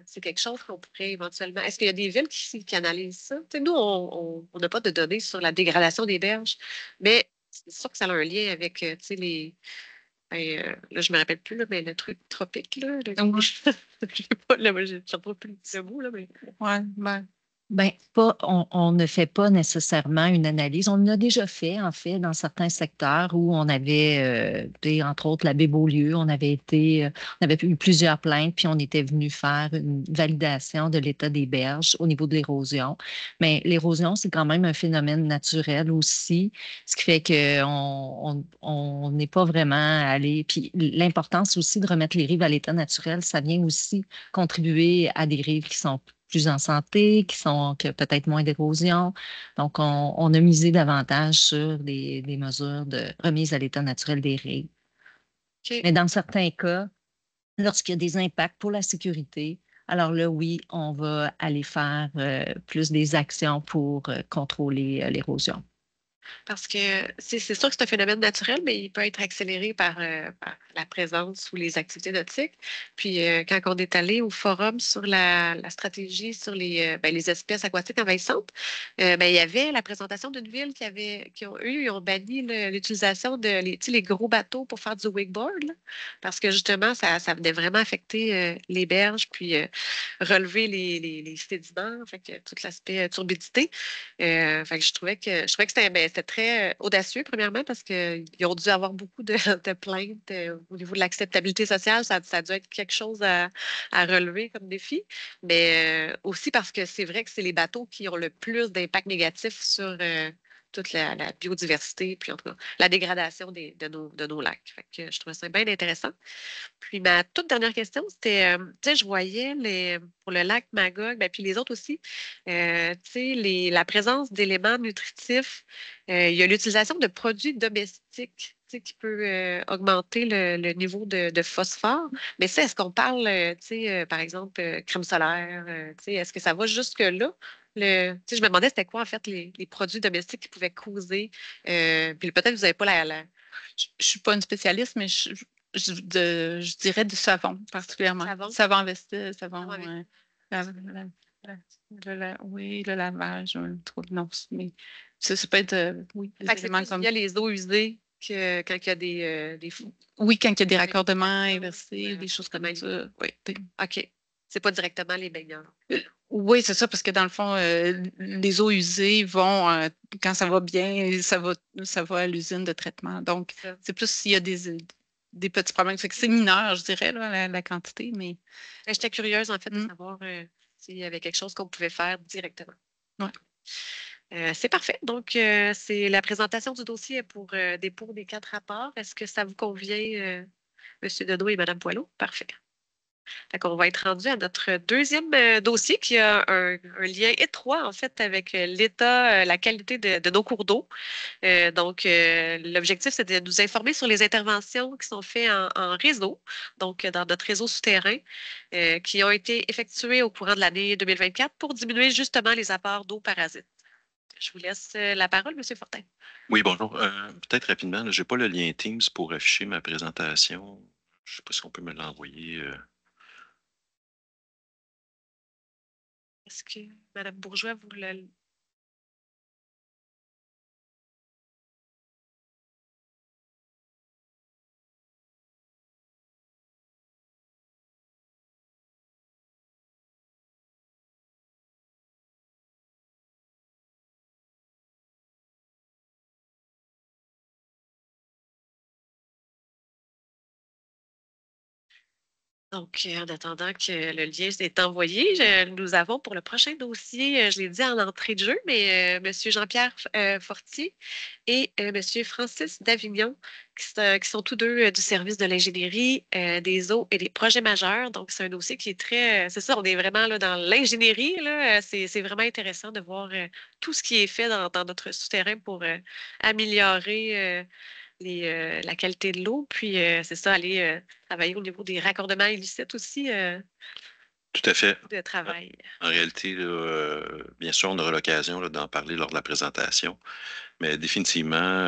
c'est quelque chose qu'on pourrait éventuellement. Est-ce qu'il y a des villes qui analysent ça? Tu sais, nous, on n'a pas de données sur la dégradation des berges, mais c'est sûr que ça a un lien avec tu sais, là, je ne me rappelle plus, là, mais le truc tropique, là. Je sais pas, là, moi, je ne retrouve plus le mot, là, mais. Ouais, ben, Ben, on ne fait pas nécessairement une analyse. On en a déjà fait, en fait, dans certains secteurs où on avait, entre autres, la baie Beaulieu, on avait eu plusieurs plaintes, puis on était venu faire une validation de l'état des berges au niveau de l'érosion. Mais l'érosion, c'est quand même un phénomène naturel aussi, ce qui fait qu'on n'est pas vraiment allé. Puis l'importance aussi de remettre les rives à l'état naturel, ça vient aussi contribuer à des rives qui sont plus en santé, qui ont peut-être moins d'érosion. Donc, on a misé davantage sur des mesures de remise à l'état naturel des rives. OK. Mais dans certains cas, lorsqu'il y a des impacts pour la sécurité, alors là, oui, on va aller faire plus des actions pour contrôler l'érosion. Parce que c'est sûr que c'est un phénomène naturel, mais il peut être accéléré par la présence ou les activités nautiques. Puis quand on est allé au forum sur la stratégie sur les espèces aquatiques envahissantes, ben, il y avait la présentation d'une ville ils ont banni l'utilisation de tu sais, les gros bateaux pour faire du wakeboard, là, parce que justement, ça venait vraiment affecter les berges, puis relever les sédiments, fait que tout l'aspect turbidité. Fait que je trouvais que c'était très audacieux, premièrement, parce qu'ils ont dû avoir beaucoup de, de plaintes au niveau de l'acceptabilité sociale. Ça a dû être quelque chose à relever comme défi. Mais aussi parce que c'est vrai que c'est les bateaux qui ont le plus d'impact négatif sur toute la biodiversité, puis en tout cas, la dégradation de nos lacs. Fait que je trouvais ça bien intéressant. Puis ma toute dernière question, c'était, tu sais, je voyais pour le lac Magog, ben, puis les autres aussi, tu sais, la présence d'éléments nutritifs. Il y a l'utilisation de produits domestiques, tu sais, qui peut augmenter le niveau de phosphore. Mais ça, est-ce qu'on parle, tu sais, par exemple, crème solaire, tu sais, est-ce que ça va jusque-là? Tu sais, je me demandais c'était quoi, en fait, les produits domestiques qui pouvaient causer. Puis peut-être que vous n'avez pas je ne suis pas une spécialiste, mais je dirais du savon particulièrement. savon. Savon vesti, savon. Savon avec- La- la- oui, le lavage, trop de non. Mais ça peut être, oui, des Fait que c'est éléments plus comme. via les eaux usées que quand il y a des fous. Oui, quand il y a des Avec les raccordements baigneurs, inversés, des choses comme justement, ça. Oui, OK. C'est pas directement les baigneurs. oui, c'est ça, parce que dans le fond, les eaux usées vont, quand ça va bien, ça va à l'usine de traitement. Donc, C'est ça. c'est plus s'il y a des petits problèmes. Fait que c'est mineur, je dirais, là, la quantité, mais. J'étais curieuse, en fait, de Mm, savoir s'il y avait quelque chose qu'on pouvait faire directement. ouais. C'est parfait. Donc, c'est la présentation du dossier pour dépôt des 4 rapports. Est-ce que ça vous convient, M. Deneau et Mme Boileau? Parfait. Fait qu'on va être rendu à notre deuxième dossier qui a un lien étroit, en fait, avec l'état, la qualité de nos cours d'eau. Donc, l'objectif, c'est de nous informer sur les interventions qui sont faites en réseau, donc dans notre réseau souterrain, qui ont été effectuées au courant de l'année 2024 pour diminuer justement les apports d'eau parasites. Je vous laisse la parole, M. Fortin. Oui, bonjour. Peut-être rapidement, je n'ai pas le lien Teams pour afficher ma présentation. Je ne sais pas si on peut me l'envoyer. Est-ce que Mme Bourgeois, vous le... Donc, en attendant que le lien est envoyé, nous avons pour le prochain dossier, je l'ai dit en entrée de jeu, mais M. Jean-Pierre Fortier et M. Francis Davignon, qui sont tous deux du service de l'ingénierie des eaux et des projets majeurs. Donc, c'est un dossier qui est très... c'est ça, on est vraiment là, dans l'ingénierie. Là, c'est vraiment intéressant de voir tout ce qui est fait dans notre souterrain pour améliorer la qualité de l'eau. Puis, c'est ça, aller travailler au niveau des raccordements illicites aussi Tout à fait. de travail. En réalité, là, bien sûr, on aura l'occasion là, d'en parler lors de la présentation, mais définitivement,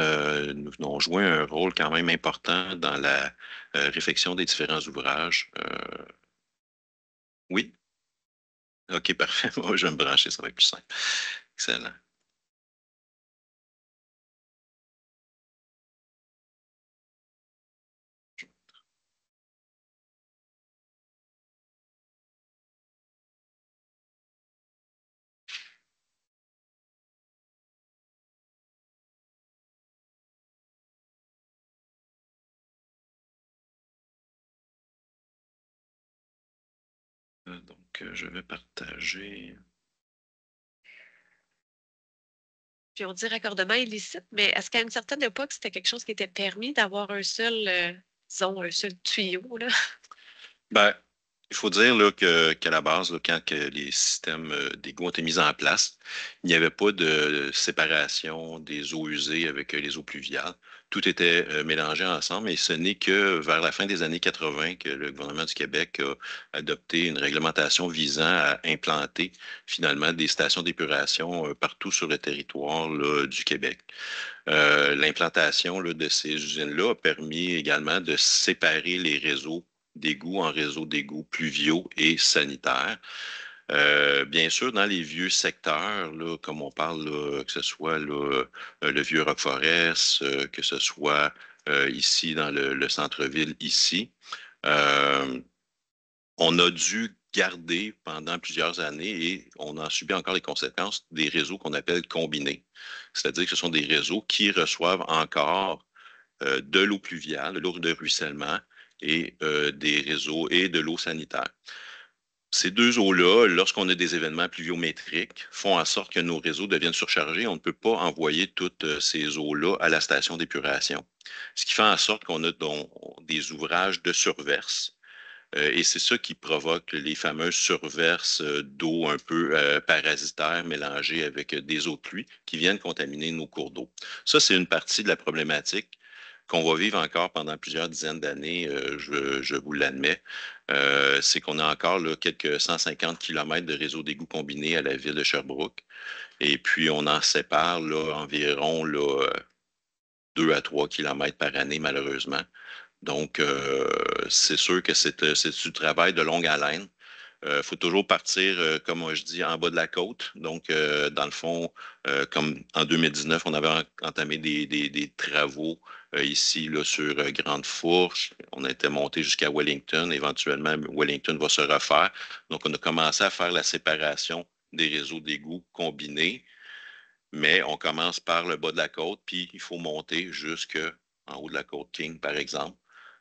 nous venons jouer un rôle quand même important dans la réflexion des différents ouvrages. Oui? OK, parfait. Moi, je vais me brancher, ça va être plus simple. Excellent. Donc, je vais partager. Puis, on dit raccordement illicite, mais est-ce qu'à une certaine époque, c'était quelque chose qui était permis d'avoir un seul, disons, un seul tuyau, là? Ben, il faut dire là, qu'à la base, là, quand que les systèmes d'égouts ont été mis en place, il n'y avait pas de séparation des eaux usées avec les eaux pluviales. Tout était mélangé ensemble et ce n'est que vers la fin des années 80 que le gouvernement du Québec a adopté une réglementation visant à implanter finalement des stations d'épuration partout sur le territoire là, du Québec. L'implantation là, de ces usines-là a permis également de séparer les réseaux d'égouts en réseaux d'égouts pluviaux et sanitaires. Bien sûr, dans les vieux secteurs, là, comme on parle, là, que ce soit là, le vieux Rock-Forest, que ce soit ici dans le centre-ville, ici, euh, on a dû garder pendant plusieurs années et on en subit encore les conséquences des réseaux qu'on appelle combinés. C'est-à-dire que ce sont des réseaux qui reçoivent encore de l'eau pluviale, de l'eau de ruissellement et des réseaux et de l'eau sanitaire. Ces deux eaux-là, lorsqu'on a des événements pluviométriques, font en sorte que nos réseaux deviennent surchargés. On ne peut pas envoyer toutes ces eaux-là à la station d'épuration. Ce qui fait en sorte qu'on a des ouvrages de surverse. Et c'est ça qui provoque les fameuses surverses d'eau un peu parasitaires mélangées avec des eaux de pluie qui viennent contaminer nos cours d'eau. Ça, c'est une partie de la problématique qu'on va vivre encore pendant plusieurs dizaines d'années, je vous l'admets. C'est qu'on a encore là, quelques 150 kilomètres de réseau d'égouts combinés à la ville de Sherbrooke. Et puis, on en sépare là, environ là, 2 à 3 kilomètres par année, malheureusement. Donc, c'est sûr que c'est du travail de longue haleine. Il faut toujours partir, comme moi je dis, en bas de la côte. Donc, dans le fond, comme en 2019, on avait entamé des travaux ici là, sur Grande Fourche. On était monté jusqu'à Wellington. Éventuellement, Wellington va se refaire. Donc, on a commencé à faire la séparation des réseaux d'égouts combinés, mais on commence par le bas de la côte, puis il faut monter jusqu'en haut de la côte King, par exemple.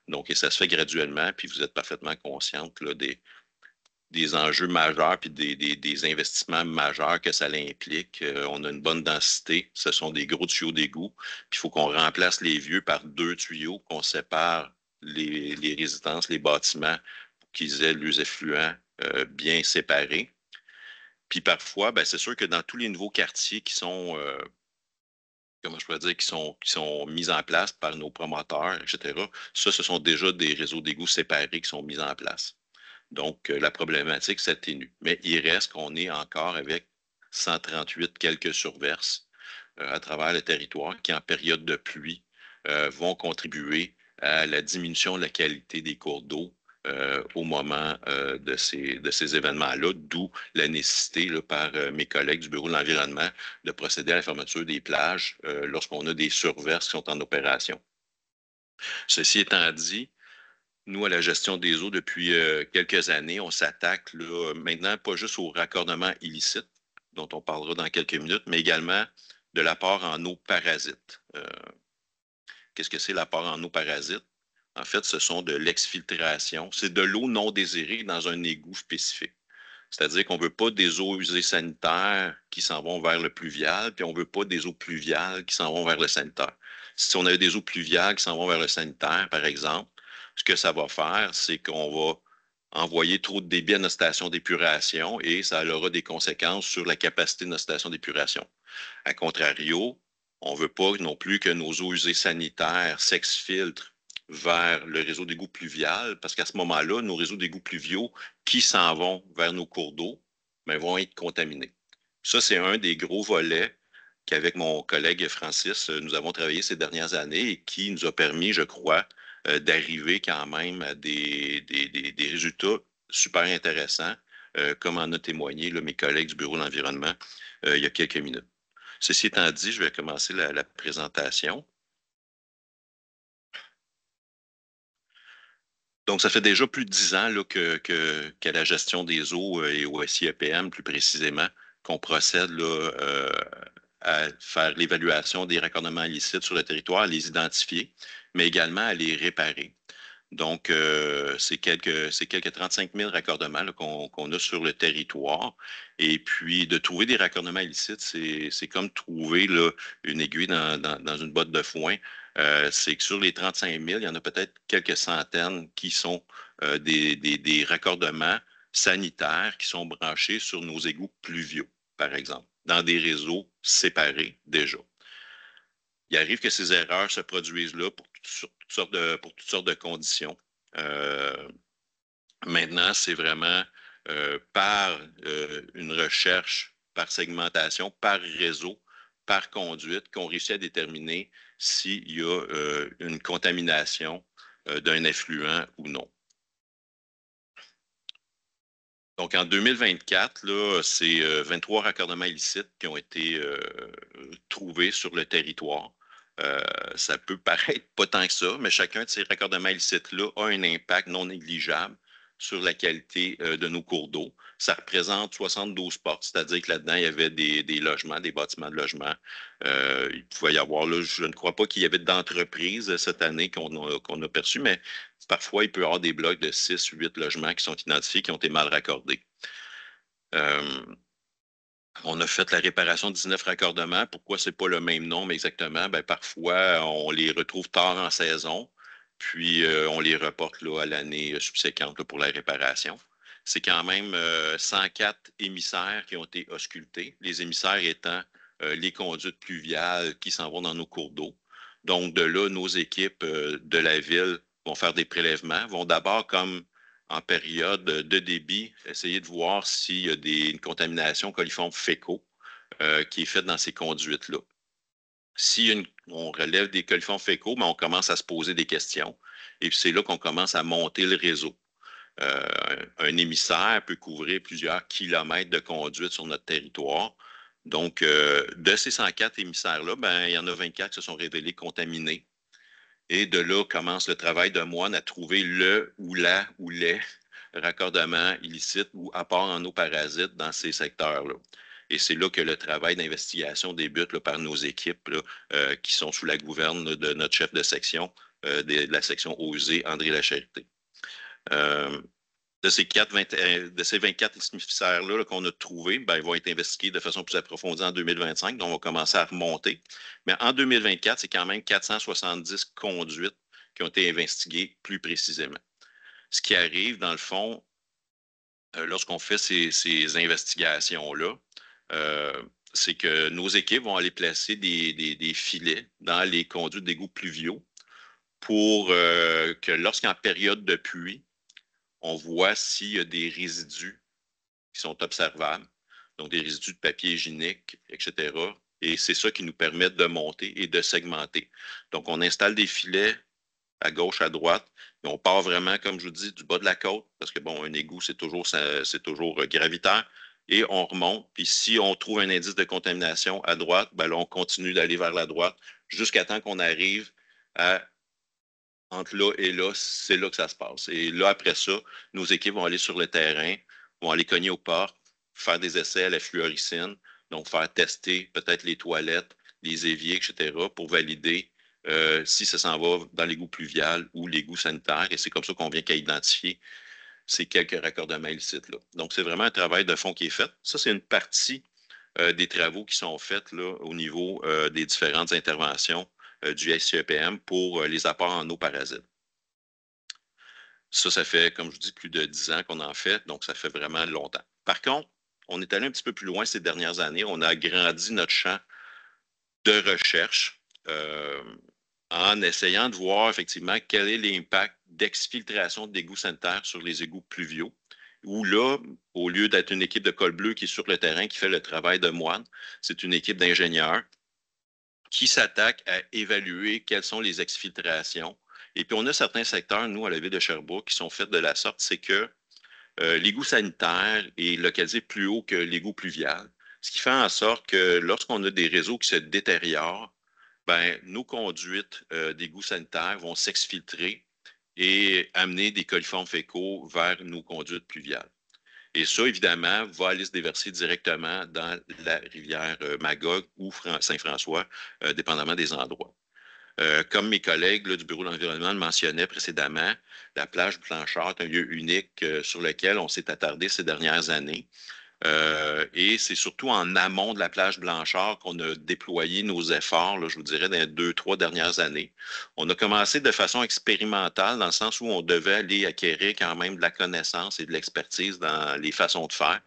Donc, et ça se fait graduellement, puis vous êtes parfaitement consciente là, des enjeux majeurs puis des investissements majeurs que ça implique. On a une bonne densité. Ce sont des gros tuyaux d'égout. Puis il faut qu'on remplace les vieux par deux tuyaux, qu'on sépare les résidences, les bâtiments, pour qu'ils aient leurs effluents bien séparés. Puis parfois, ben, c'est sûr que dans tous les nouveaux quartiers qui sont, comment je pourrais dire, qui sont mis en place par nos promoteurs, etc., ça, ce sont déjà des réseaux d'égouts séparés qui sont mis en place. Donc, la problématique s'atténue. Mais il reste qu'on est encore avec 138 quelques surverses à travers le territoire qui, en période de pluie, vont contribuer à la diminution de la qualité des cours d'eau au moment de ces événements-là, d'où la nécessité là, par mes collègues du Bureau de l'environnement de procéder à la fermeture des plages lorsqu'on a des surverses qui sont en opération. Ceci étant dit, nous, à la gestion des eaux, depuis quelques années, on s'attaque là, maintenant pas juste au raccordement illicite, dont on parlera dans quelques minutes, mais également de l'apport en eau parasite. Qu'est-ce que c'est l'apport en eau parasite? En fait, ce sont de l'exfiltration. C'est de l'eau non désirée dans un égout spécifique. C'est-à-dire qu'on ne veut pas des eaux usées sanitaires qui s'en vont vers le pluvial, puis on ne veut pas des eaux pluviales qui s'en vont vers le sanitaire. Si on a des eaux pluviales qui s'en vont vers le sanitaire, par exemple, ce que ça va faire, c'est qu'on va envoyer trop de débit à notre station d'épuration et ça aura des conséquences sur la capacité de notre station d'épuration. A contrario, on ne veut pas non plus que nos eaux usées sanitaires s'exfiltrent vers le réseau d'égouts pluvial, parce qu'à ce moment-là, nos réseaux d'égouts pluviaux qui s'en vont vers nos cours d'eau vont être contaminés. Ça, c'est un des gros volets qu'avec mon collègue Francis, nous avons travaillé ces dernières années et qui nous a permis, je crois, d'arriver quand même à des résultats super intéressants, comme en a témoigné là, mes collègues du Bureau de l'environnement il y a quelques minutes. Ceci étant dit, je vais commencer la présentation. Donc, ça fait déjà plus de 10 ans là, qu'à la gestion des eaux et au SIEPM, plus précisément, qu'on procède là, à faire l'évaluation des raccordements illicites sur le territoire, à les identifier, mais également à les réparer. Donc, c'est quelques 35 000 raccordements qu'on a sur le territoire. Et puis, de trouver des raccordements illicites, c'est comme trouver là, une aiguille dans une botte de foin. C'est que sur les 35 000, il y en a peut-être quelques centaines qui sont des raccordements sanitaires qui sont branchés sur nos égouts pluviaux, par exemple, dans des réseaux séparés déjà. Il arrive que ces erreurs se produisent là pour toutes sortes de conditions. Maintenant, c'est vraiment par une recherche, par segmentation, par réseau, par conduite, qu'on réussit à déterminer s'il y a une contamination d'un effluent ou non. Donc, en 2024, là, c'est 23 raccordements illicites qui ont été trouvés sur le territoire. Ça peut paraître pas tant que ça, mais chacun de ces raccordements illicites-là a un impact non négligeable sur la qualité de nos cours d'eau. Ça représente 72 portes, c'est-à-dire que là-dedans, il y avait des logements, des bâtiments de logement. Il pouvait y avoir, là, je ne crois pas qu'il y avait d'entreprises cette année qu'on a perçues, mais parfois, il peut y avoir des blocs de 6 ou 8 logements qui sont identifiés, qui ont été mal raccordés. On a fait la réparation de 19 raccordements. Pourquoi ce n'est pas le même nombre exactement? Bien, parfois, on les retrouve tard en saison, puis on les reporte là, à l'année subséquente là, pour la réparation. C'est quand même 104 émissaires qui ont été auscultés, les émissaires étant les conduites pluviales qui s'en vont dans nos cours d'eau. Donc, de là, nos équipes de la ville vont faire des prélèvements, vont d'abord comme en période de débit, essayer de voir s'il y a une contamination coliformes fécaux qui est faite dans ces conduites-là. Si on relève des coliformes fécaux, on commence à se poser des questions. Et puis c'est là qu'on commence à monter le réseau. Un émissaire peut couvrir plusieurs kilomètres de conduite sur notre territoire. Donc, de ces 104 émissaires-là, il y en a 24 qui se sont révélés contaminés. Et de là commence le travail de moine à trouver le ou la ou les raccordements illicites ou apports en eau parasites dans ces secteurs-là. Et c'est là que le travail d'investigation débute là, par nos équipes là, qui sont sous la gouverne là, de notre chef de section, de la section OSE, André Lacharité. De ces 24 émissaires-là qu'on a trouvés, ils vont être investigués de façon plus approfondie en 2025. Donc, on va commencer à remonter. Mais en 2024, c'est quand même 470 conduites qui ont été investiguées plus précisément. Ce qui arrive, dans le fond, lorsqu'on fait ces investigations-là, c'est que nos équipes vont aller placer des filets dans les conduites d'égouts pluviaux pour que lorsqu'en période de pluie, on voit s'il y a des résidus qui sont observables, donc des résidus de papier hygiénique, etc. Et c'est ça qui nous permet de monter et de segmenter. Donc, on installe des filets à gauche, à droite, et on part vraiment, comme je vous dis, du bas de la côte, parce que, bon, un égout, c'est toujours gravitaire, et on remonte. Puis si on trouve un indice de contamination à droite, là, on continue d'aller vers la droite jusqu'à temps qu'on arrive entre là et là, c'est là que ça se passe. Et là, après ça, nos équipes vont aller sur le terrain, vont aller cogner aux portes, faire des essais à la fluoricine, donc faire tester peut-être les toilettes, les éviers, etc., pour valider si ça s'en va dans l'égout pluvial ou l'égout sanitaire. Et c'est comme ça qu'on vient qu'à identifier ces quelques raccordements illicites là. Donc, c'est vraiment un travail de fond qui est fait. Ça, c'est une partie des travaux qui sont faits là, au niveau des différentes interventions du SCEPM pour les apports en eau parasite. Ça fait, comme je vous dis, plus de 10 ans qu'on en fait, donc ça fait vraiment longtemps. Par contre, on est allé un petit peu plus loin ces dernières années. On a agrandi notre champ de recherche en essayant de voir effectivement quel est l'impact d'exfiltration d'égouts sanitaires sur les égouts pluviaux. Où là, au lieu d'être une équipe de col bleu qui est sur le terrain, qui fait le travail de moine, c'est une équipe d'ingénieurs qui s'attaque à évaluer quelles sont les exfiltrations. Et puis, on a certains secteurs, nous, à la ville de Sherbrooke, qui sont faits de la sorte, c'est que l'égout sanitaire est localisé plus haut que l'égout pluvial, ce qui fait en sorte que lorsqu'on a des réseaux qui se détériorent, ben, nos conduites d'égouts sanitaires vont s'exfiltrer et amener des coliformes fécaux vers nos conduites pluviales. Et ça, évidemment, va aller se déverser directement dans la rivière Magog ou Saint-François, dépendamment des endroits. Comme mes collègues là, du Bureau de l'environnement le mentionnaient précédemment, la plage Blanchard est un lieu unique sur lequel on s'est attardé ces dernières années. Et c'est surtout en amont de la plage Blanchard qu'on a déployé nos efforts, là, je vous dirais, dans les 2-3 dernières années. On a commencé de façon expérimentale, dans le sens où on devait aller acquérir quand même de la connaissance et de l'expertise dans les façons de faire.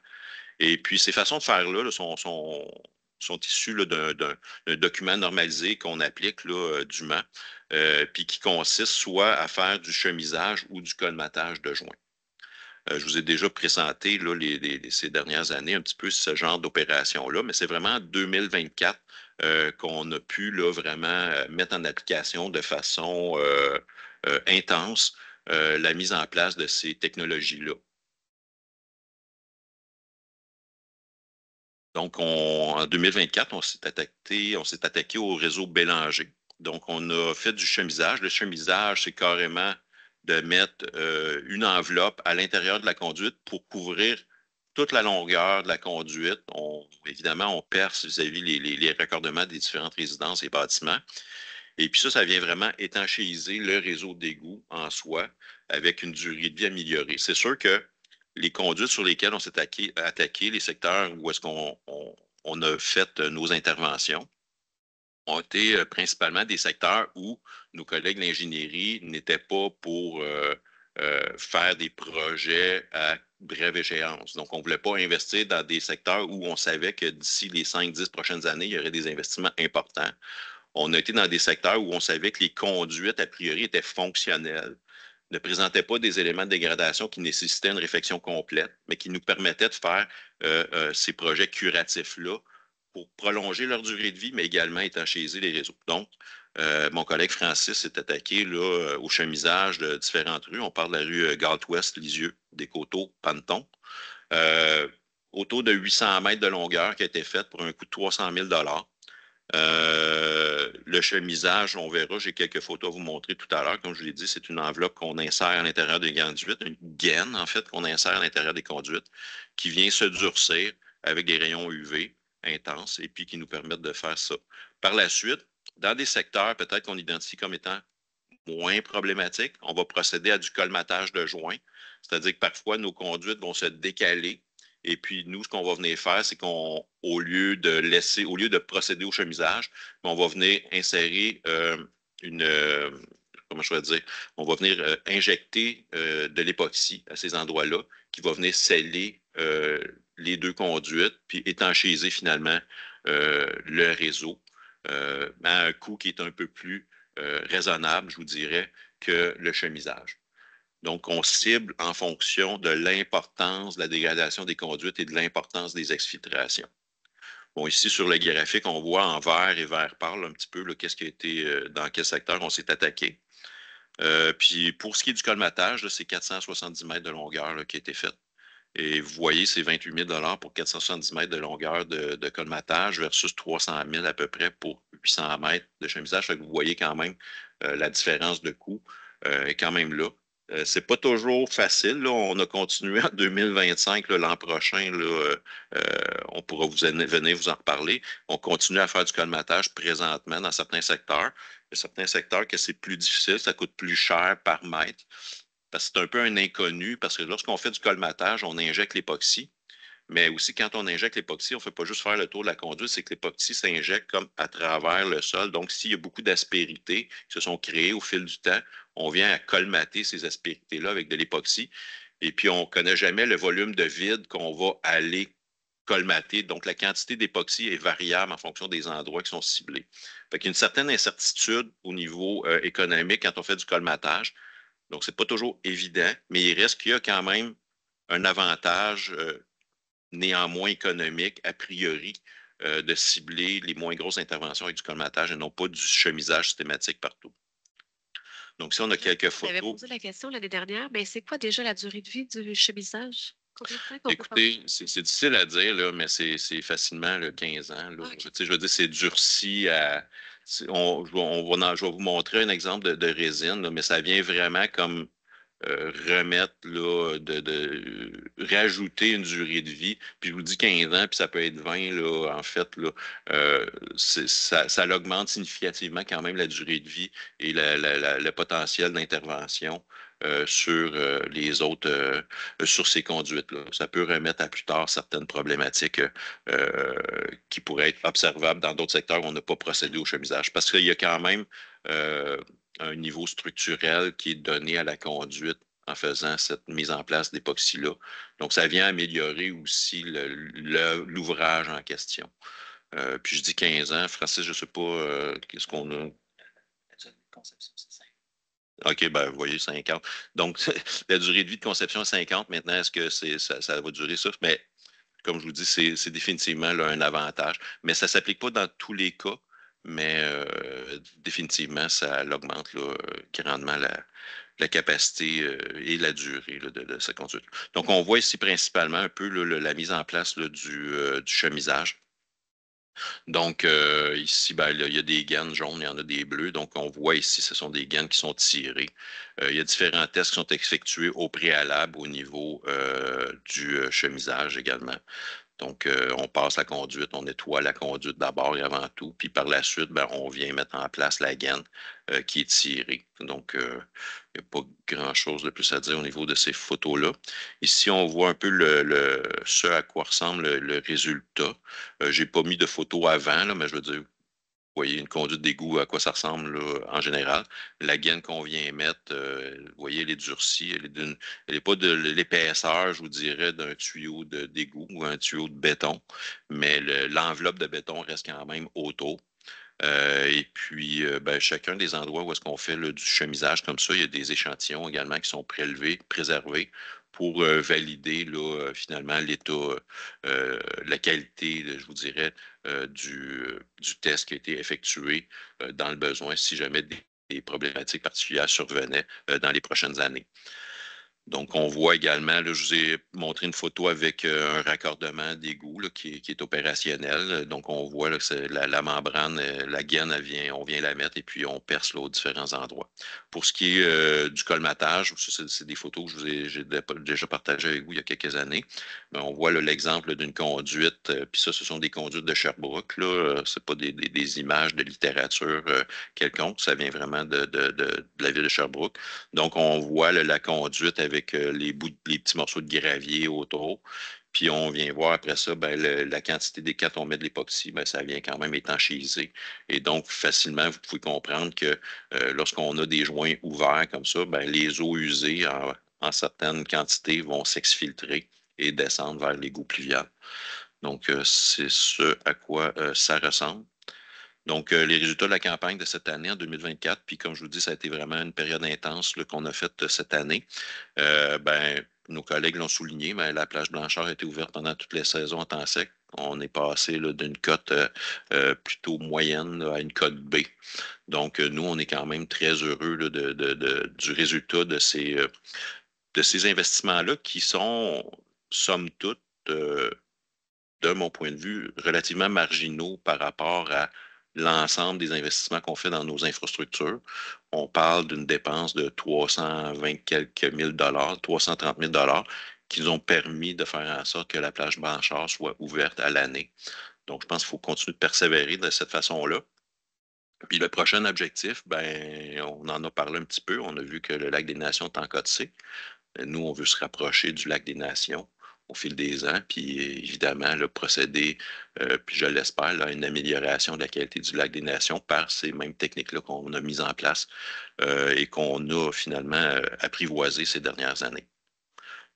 Et puis, ces façons de faire-là là, sont issues d'un document normalisé qu'on applique là, dûment, puis qui consiste soit à faire du chemisage ou du colmatage de joints. Je vous ai déjà présenté là, ces dernières années un petit peu ce genre d'opération-là, mais c'est vraiment en 2024 qu'on a pu là, vraiment mettre en application de façon intense la mise en place de ces technologies-là. Donc, en 2024, on s'est attaqué au réseau Bélanger. Donc, on a fait du chemisage. Le chemisage, c'est carrément de mettre une enveloppe à l'intérieur de la conduite pour couvrir toute la longueur de la conduite. Évidemment, on perce vis-à-vis les raccordements des différentes résidences et bâtiments. Et puis ça vient vraiment étanchéiser le réseau d'égouts en soi avec une durée de vie améliorée. C'est sûr que les conduites sur lesquelles on s'est attaqué, les secteurs où est-ce qu'on a fait nos interventions, ont été principalement des secteurs où nos collègues de l'ingénierie n'étaient pas pour faire des projets à brève échéance. Donc, on ne voulait pas investir dans des secteurs où on savait que d'ici les 5-10 prochaines années, il y aurait des investissements importants. On a été dans des secteurs où on savait que les conduites, a priori, étaient fonctionnelles, ne présentaient pas des éléments de dégradation qui nécessitaient une réflexion complète, mais qui nous permettaient de faire ces projets curatifs-là pour prolonger leur durée de vie, mais également étanchéiser les réseaux. Donc, mon collègue Francis s'est attaqué là, au chemisage de différentes rues. On parle de la rue Galt-Ouest, Lisieux, des Coteaux, Panton. Autour de 800 mètres de longueur qui a été faite pour un coût de 300 000 le chemisage, on verra, j'ai quelques photos à vous montrer tout à l'heure. Comme je vous l'ai dit, c'est une enveloppe qu'on insère à l'intérieur des conduites, une gaine en fait qu'on insère à l'intérieur des conduites, qui vient se durcir avec des rayons UV intenses et puis qui nous permettent de faire ça. Par la suite, dans des secteurs peut-être qu'on identifie comme étant moins problématiques, on va procéder à du colmatage de joints, c'est-à-dire que parfois nos conduites vont se décaler. Et puis, nous, ce qu'on va venir faire, c'est qu'au lieu de procéder au chemisage, on va venir insérer comment je vais dire, on va venir injecter de l'époxy à ces endroits-là qui va venir sceller les deux conduites puis étanchéiser finalement le réseau à un coût qui est un peu plus raisonnable, je vous dirais, que le chemisage. Donc, on cible en fonction de l'importance de la dégradation des conduites et de l'importance des exfiltrations. Bon, ici, sur le graphique, on voit en vert et vert pâle un petit peu qu'est-ce qui a été, dans quel secteur on s'est attaqué. Puis, pour ce qui est du colmatage, c'est 470 mètres de longueur là, qui a été fait. Et vous voyez, c'est 28 000 pour 470 mètres de longueur de colmatage versus 300 000 à peu près pour 800 mètres de chemisage. Fait que vous voyez quand même la différence de coût est quand même là. C'est pas toujours facile. Là. On a continué en 2025, là, l'an prochain. Là, on pourra venir vous en reparler. On continue à faire du colmatage présentement dans certains secteurs. Il y a certains secteurs que c'est plus difficile, ça coûte plus cher par mètre. Parce que c'est un peu un inconnu, parce que lorsqu'on fait du colmatage, on injecte l'époxy. Mais aussi, quand on injecte l'époxy, on ne fait pas juste faire le tour de la conduite, c'est que l'époxy s'injecte comme à travers le sol. Donc, s'il y a beaucoup d'aspérités qui se sont créées au fil du temps, on vient à colmater ces aspérités-là avec de l'époxy. Et puis, on ne connaît jamais le volume de vide qu'on va aller colmater. Donc, la quantité d'époxy est variable en fonction des endroits qui sont ciblés. Fait qu'il y a une certaine incertitude au niveau économique quand on fait du colmatage. Donc, ce n'est pas toujours évident, mais il reste qu'il y a quand même un avantage néanmoins économique, a priori, de cibler les moins grosses interventions avec du colmatage et non pas du chemisage systématique partout. Donc, si on a quelques photos. J'avais posé la question l'année dernière, mais c'est quoi déjà la durée de vie du chemisage? Combien de temps qu'on peut Écoutez, c'est difficile à dire, là, mais c'est facilement là, 15 ans. Là. Okay. Je veux dire, c'est durci à. Je vais vous montrer un exemple de résine, là, mais ça vient vraiment comme remettre, là, rajouter une durée de vie. Puis je vous dis 15 ans, puis ça peut être 20, là, en fait, là, ça augmente significativement quand même la durée de vie et le potentiel d'intervention sur les autres, sur ces conduites-là. Ça peut remettre à plus tard certaines problématiques qui pourraient être observables dans d'autres secteurs où on n'a pas procédé au chemisage. Parce qu'il y a quand même un niveau structurel qui est donné à la conduite en faisant cette mise en place d'époxy-là. Donc, ça vient améliorer aussi l'ouvrage en question. Puis je dis 15 ans. Francis, je ne sais pas qu'est-ce qu'on a. OK, ben, vous voyez, 50. Donc, la durée de vie de conception est 50. Maintenant, est-ce que ça va durer ça? Mais, comme je vous dis, c'est définitivement là, un avantage. Mais ça ne s'applique pas dans tous les cas, mais définitivement, ça augmente là, grandement la capacité et la durée là, de sa conduite. Donc, on voit ici principalement un peu là, la mise en place là, du chemisage. Donc, ici, ben, là, il y a des gaines jaunes, il y en a des bleus. Donc, on voit ici, ce sont des gaines qui sont tirées. Il y a différents tests qui sont effectués au préalable au niveau du chemisage également. Donc, on passe la conduite, on nettoie la conduite d'abord et avant tout, puis par la suite, ben, on vient mettre en place la gaine qui est tirée. Donc, il n'y a pas grand-chose de plus à dire au niveau de ces photos-là. Ici, on voit un peu ce à quoi ressemble le résultat. Je n'ai pas mis de photos avant, là, mais je veux dire, vous voyez une conduite d'égout, à quoi ça ressemble là, en général. La gaine qu'on vient mettre, vous voyez, elle est durcie. Elle n'est pas de l'épaisseur, je vous dirais, d'un tuyau d'égout ou un tuyau de béton, mais l'enveloppe de béton reste quand même autour. Et puis, ben, chacun des endroits où est-ce qu'on fait là, du chemisage comme ça, il y a des échantillons également qui sont prélevés, préservés pour valider là, finalement l'état, la qualité, je vous dirais, du test qui a été effectué dans le besoin si jamais des problématiques particulières survenaient dans les prochaines années. Donc, on voit également, là, je vous ai montré une photo avec un raccordement d'égout qui est opérationnel. Donc, on voit là, que la membrane, la gaine, on vient la mettre et puis on perce là, aux différents endroits. Pour ce qui est du colmatage, c'est des photos que j'ai déjà partagées avec vous il y a quelques années. Mais on voit l'exemple d'une conduite, puis ça, ce sont des conduites de Sherbrooke. Ce n'est pas des images de littérature quelconque, ça vient vraiment de la ville de Sherbrooke. Donc, on voit la conduite avec les petits morceaux de gravier autour. Puis on vient voir après ça, ben, la quantité des quand on met de l'époxy, ben, ça vient quand même étanchéiser. Et donc, facilement, vous pouvez comprendre que lorsqu'on a des joints ouverts comme ça, ben, les eaux usées en certaines quantités vont s'exfiltrer et descendre vers l'égout pluvial. Donc, c'est ce à quoi ça ressemble. Donc, les résultats de la campagne de cette année, en 2024, puis comme je vous dis, ça a été vraiment une période intense qu'on a faite cette année. Ben, nos collègues l'ont souligné, mais la plage Blanchard a été ouverte pendant toutes les saisons en temps sec. On est passé d'une cote plutôt moyenne là, à une cote B. Donc, nous, on est quand même très heureux là, du résultat de ces investissements-là qui sont, somme toute, de mon point de vue, relativement marginaux par rapport à l'ensemble des investissements qu'on fait dans nos infrastructures, on parle d'une dépense de 320 quelques mille dollars, 330 000 dollars, qui nous ont permis de faire en sorte que la plage Blanchard soit ouverte à l'année. Donc, je pense qu'il faut continuer de persévérer de cette façon-là. Puis le prochain objectif, ben, on en a parlé un petit peu. On a vu que le lac des Nations est en code C. Nous, on veut se rapprocher du lac des Nations au fil des ans, puis évidemment, le procéder, puis je l'espère, à une amélioration de la qualité du lac des Nations par ces mêmes techniques-là qu'on a mises en place et qu'on a finalement apprivoisées ces dernières années.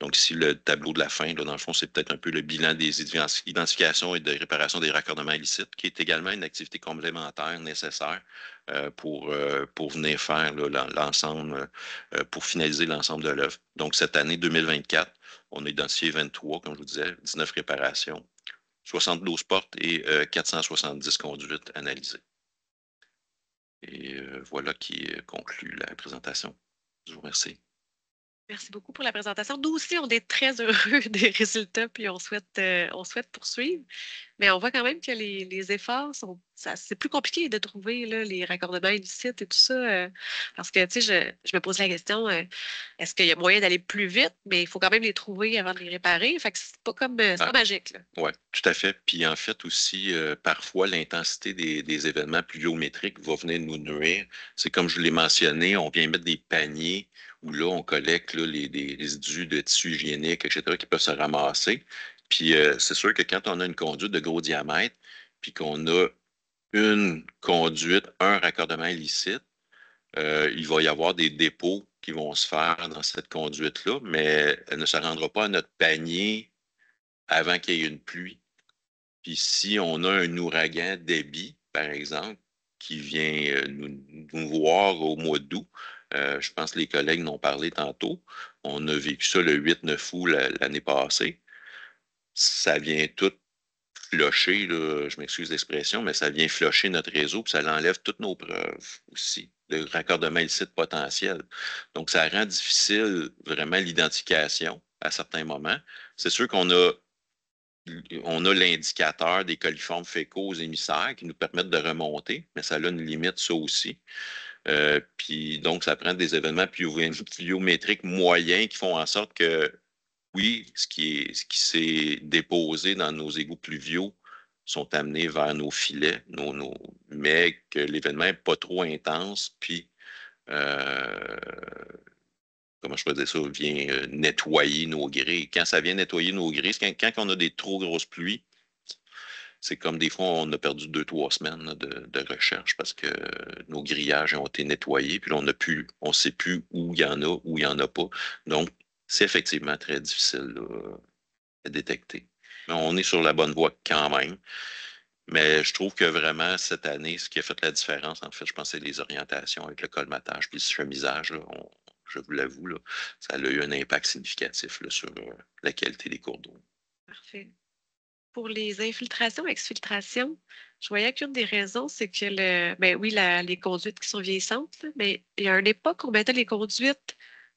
Donc, ici, le tableau de la fin, là, dans le fond, c'est peut-être un peu le bilan des identifications et de réparation des raccordements illicites, qui est également une activité complémentaire nécessaire pour venir faire l'ensemble, pour finaliser l'ensemble de l'œuvre. Donc, cette année 2024, on a identifié 23, comme je vous disais, 19 réparations, 72 portes et 470 conduites analysées. Et voilà qui conclut la présentation. Je vous remercie. Merci beaucoup pour la présentation. Nous aussi, on est très heureux des résultats, puis on souhaite poursuivre. Mais on voit quand même que les efforts c'est plus compliqué de trouver là, les raccordements illicites et tout ça. Parce que, tu sais, je me pose la question, est-ce qu'il y a moyen d'aller plus vite? Mais il faut quand même les trouver avant de les réparer. Fait que c'est pas magique, là. Oui, tout à fait. Puis en fait aussi, parfois, l'intensité des événements pluviométriques va venir nous nuire. C'est comme je l'ai mentionné, on vient mettre des paniers où là, on collecte là, des résidus de tissu hygiénique, etc., qui peuvent se ramasser. Puis c'est sûr que quand on a une conduite de gros diamètre, puis qu'on a une conduite, un raccordement illicite, il va y avoir des dépôts qui vont se faire dans cette conduite-là, mais elle ne se rendra pas à notre panier avant qu'il y ait une pluie. Puis si on a un ouragan débit, par exemple, qui vient nous voir au mois d'août, je pense que les collègues n'ont parlé tantôt, on a vécu ça le 8-9 août l'année passée. Ça vient tout flusher, là, je m'excuse l'expression, mais ça vient flusher notre réseau, puis ça enlève toutes nos preuves aussi de raccordement illicite potentiel. Donc, ça rend difficile vraiment l'identification à certains moments. C'est sûr qu'on a l'indicateur des coliformes fécaux aux émissaires qui nous permettent de remonter, mais ça a une limite, ça aussi. Puis donc, ça prend des événements pluviométriques moyens qui font en sorte que, oui, ce qui s'est déposé dans nos égouts pluviaux sont amenés vers nos filets, mais que l'événement n'est pas trop intense, puis comment je peux dire ça, vient nettoyer nos grilles. Quand ça vient nettoyer nos grilles, quand on a des trop grosses pluies, c'est comme des fois, on a perdu 2-3 semaines là, de recherche parce que nos grillages ont été nettoyés, puis là, on ne sait plus où il y en a, où il n'y en a pas. Donc, c'est effectivement très difficile là, à détecter. Mais on est sur la bonne voie quand même. Mais je trouve que vraiment, cette année, ce qui a fait la différence, en fait, je pense, c'est les orientations avec le colmatage puis le chemisage. Là, je vous l'avoue, là, ça a eu un impact significatif là, sur la qualité des cours d'eau. Parfait. Pour les infiltrations, exfiltrations, je voyais qu'une des raisons, c'est que ben oui, les conduites qui sont vieillissantes, là, mais il y a une époque où on mettait les conduites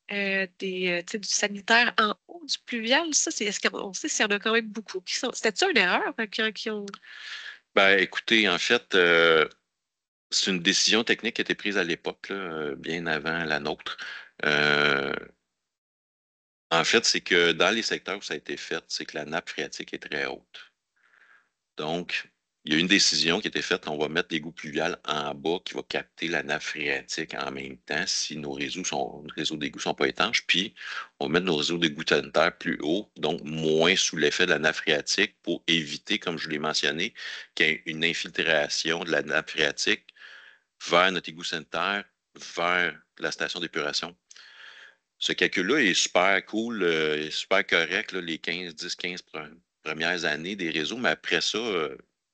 tu sais, du sanitaire en haut du pluvial. Ça, est-ce qu'on sait s'il y en a quand même beaucoup qui sont. C'était-tu une erreur qui ont. Ben, écoutez, en fait, c'est une décision technique qui a été prise à l'époque, là, bien avant la nôtre. En fait, c'est que dans les secteurs où ça a été fait, c'est que la nappe phréatique est très haute. Donc, il y a une décision qui a été faite, on va mettre l'égout pluvial en bas qui va capter la nappe phréatique en même temps si nos réseaux d'égouts ne sont pas étanches. Puis, on va mettre nos réseaux d'égouts sanitaires plus haut, donc moins sous l'effet de la nappe phréatique pour éviter, comme je l'ai mentionné, qu'il y ait une infiltration de la nappe phréatique vers notre égout sanitaire, vers la station d'épuration. Ce calcul-là est super cool, est super correct, là, les 10-15 premières années des réseaux, mais après ça,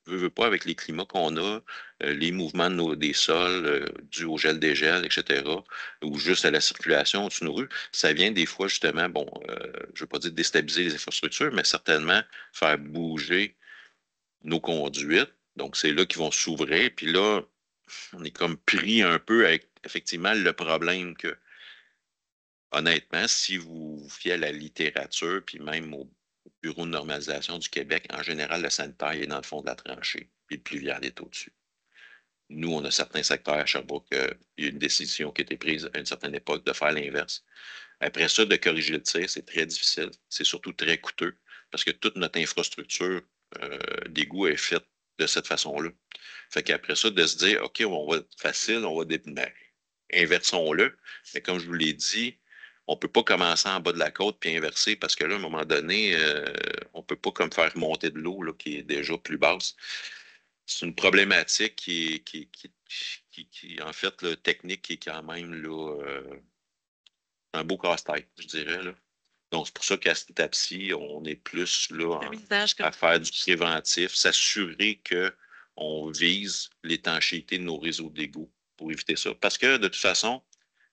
veut pas avec les climats qu'on a, les mouvements des sols dus au gel-dégel, etc., ou juste à la circulation au-dessus de nos rues, ça vient des fois justement, bon, je ne veux pas dire déstabiliser les infrastructures, mais certainement faire bouger nos conduites. Donc, c'est là qu'ils vont s'ouvrir. Puis là, on est comme pris un peu avec effectivement le problème que honnêtement, si vous vous fiez à la littérature, puis même au Bureau de normalisation du Québec, en général, le sanitaire est dans le fond de la tranchée, puis le pluvial est au-dessus. Nous, on a certains secteurs à Sherbrooke, il y a une décision qui a été prise à une certaine époque de faire l'inverse. Après ça, de corriger le tir, c'est très difficile. C'est surtout très coûteux parce que toute notre infrastructure d'égout est faite de cette façon-là. Fait qu'après ça, de se dire, OK, on va facile, on va inversons-le. Mais comme je vous l'ai dit, on ne peut pas commencer en bas de la côte puis inverser parce que là, à un moment donné, on ne peut pas comme faire monter de l'eau là, qui est déjà plus basse. C'est une problématique qui en fait, là, technique, qui est quand même là, un beau casse-tête, je dirais. Là. Donc, c'est pour ça qu'à cette étape-ci, on est plus là, à faire du préventif, s'assurer qu'on vise l'étanchéité de nos réseaux d'égouts pour éviter ça. Parce que, de toute façon,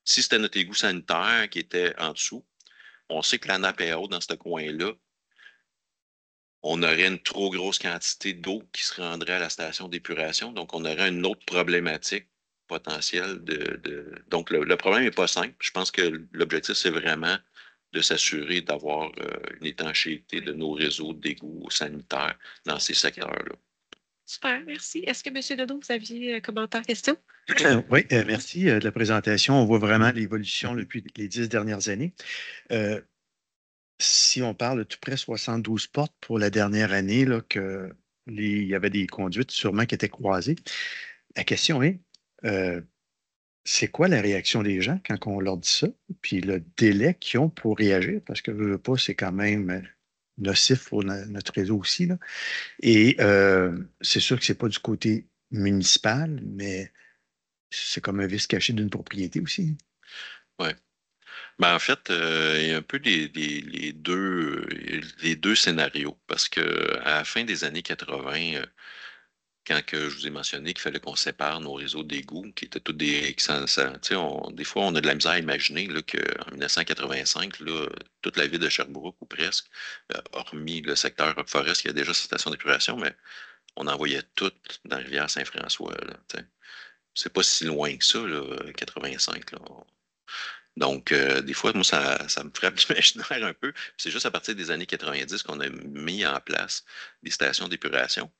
si c'était notre égout sanitaire qui était en dessous, on sait que la nappe est haute dans ce coin-là, on aurait une trop grosse quantité d'eau qui se rendrait à la station d'épuration. Donc, on aurait une autre problématique potentielle. Donc, le problème n'est pas simple. Je pense que l'objectif, c'est vraiment de s'assurer d'avoir une étanchéité de nos réseaux d'égouts sanitaires dans ces secteurs-là. Super, merci. Est-ce que, M. Deneau, vous aviez commentaire, question? Oui, merci de la présentation. On voit vraiment l'évolution depuis les 10 dernières années. Si on parle de tout près 72 portes pour la dernière année, là, il y avait des conduites sûrement qui étaient croisées. La question est, c'est quoi la réaction des gens quand on leur dit ça? Puis le délai qu'ils ont pour réagir, parce que veux pas, c'est quand même nocif pour notre réseau aussi. Là. Et c'est sûr que c'est pas du côté municipal, mais c'est comme un vice caché d'une propriété aussi. Oui. Ben, en fait, il y a un peu les deux scénarios. Parce que à la fin des années 80, quand que je vous ai mentionné qu'il fallait qu'on sépare nos réseaux d'égouts, qui étaient tous des. Des fois, on a de la misère à imaginer qu'en 1985, là, toute la ville de Sherbrooke, ou presque, hormis le secteur Rock Forest, qui a déjà sa station d'épuration, mais on envoyait tout dans la rivière Saint-François. C'est pas si loin que ça, là, 85. Là. Donc, des fois, moi, ça me frappe l'imaginaire un peu. C'est juste à partir des années 90 qu'on a mis en place des stations d'épuration.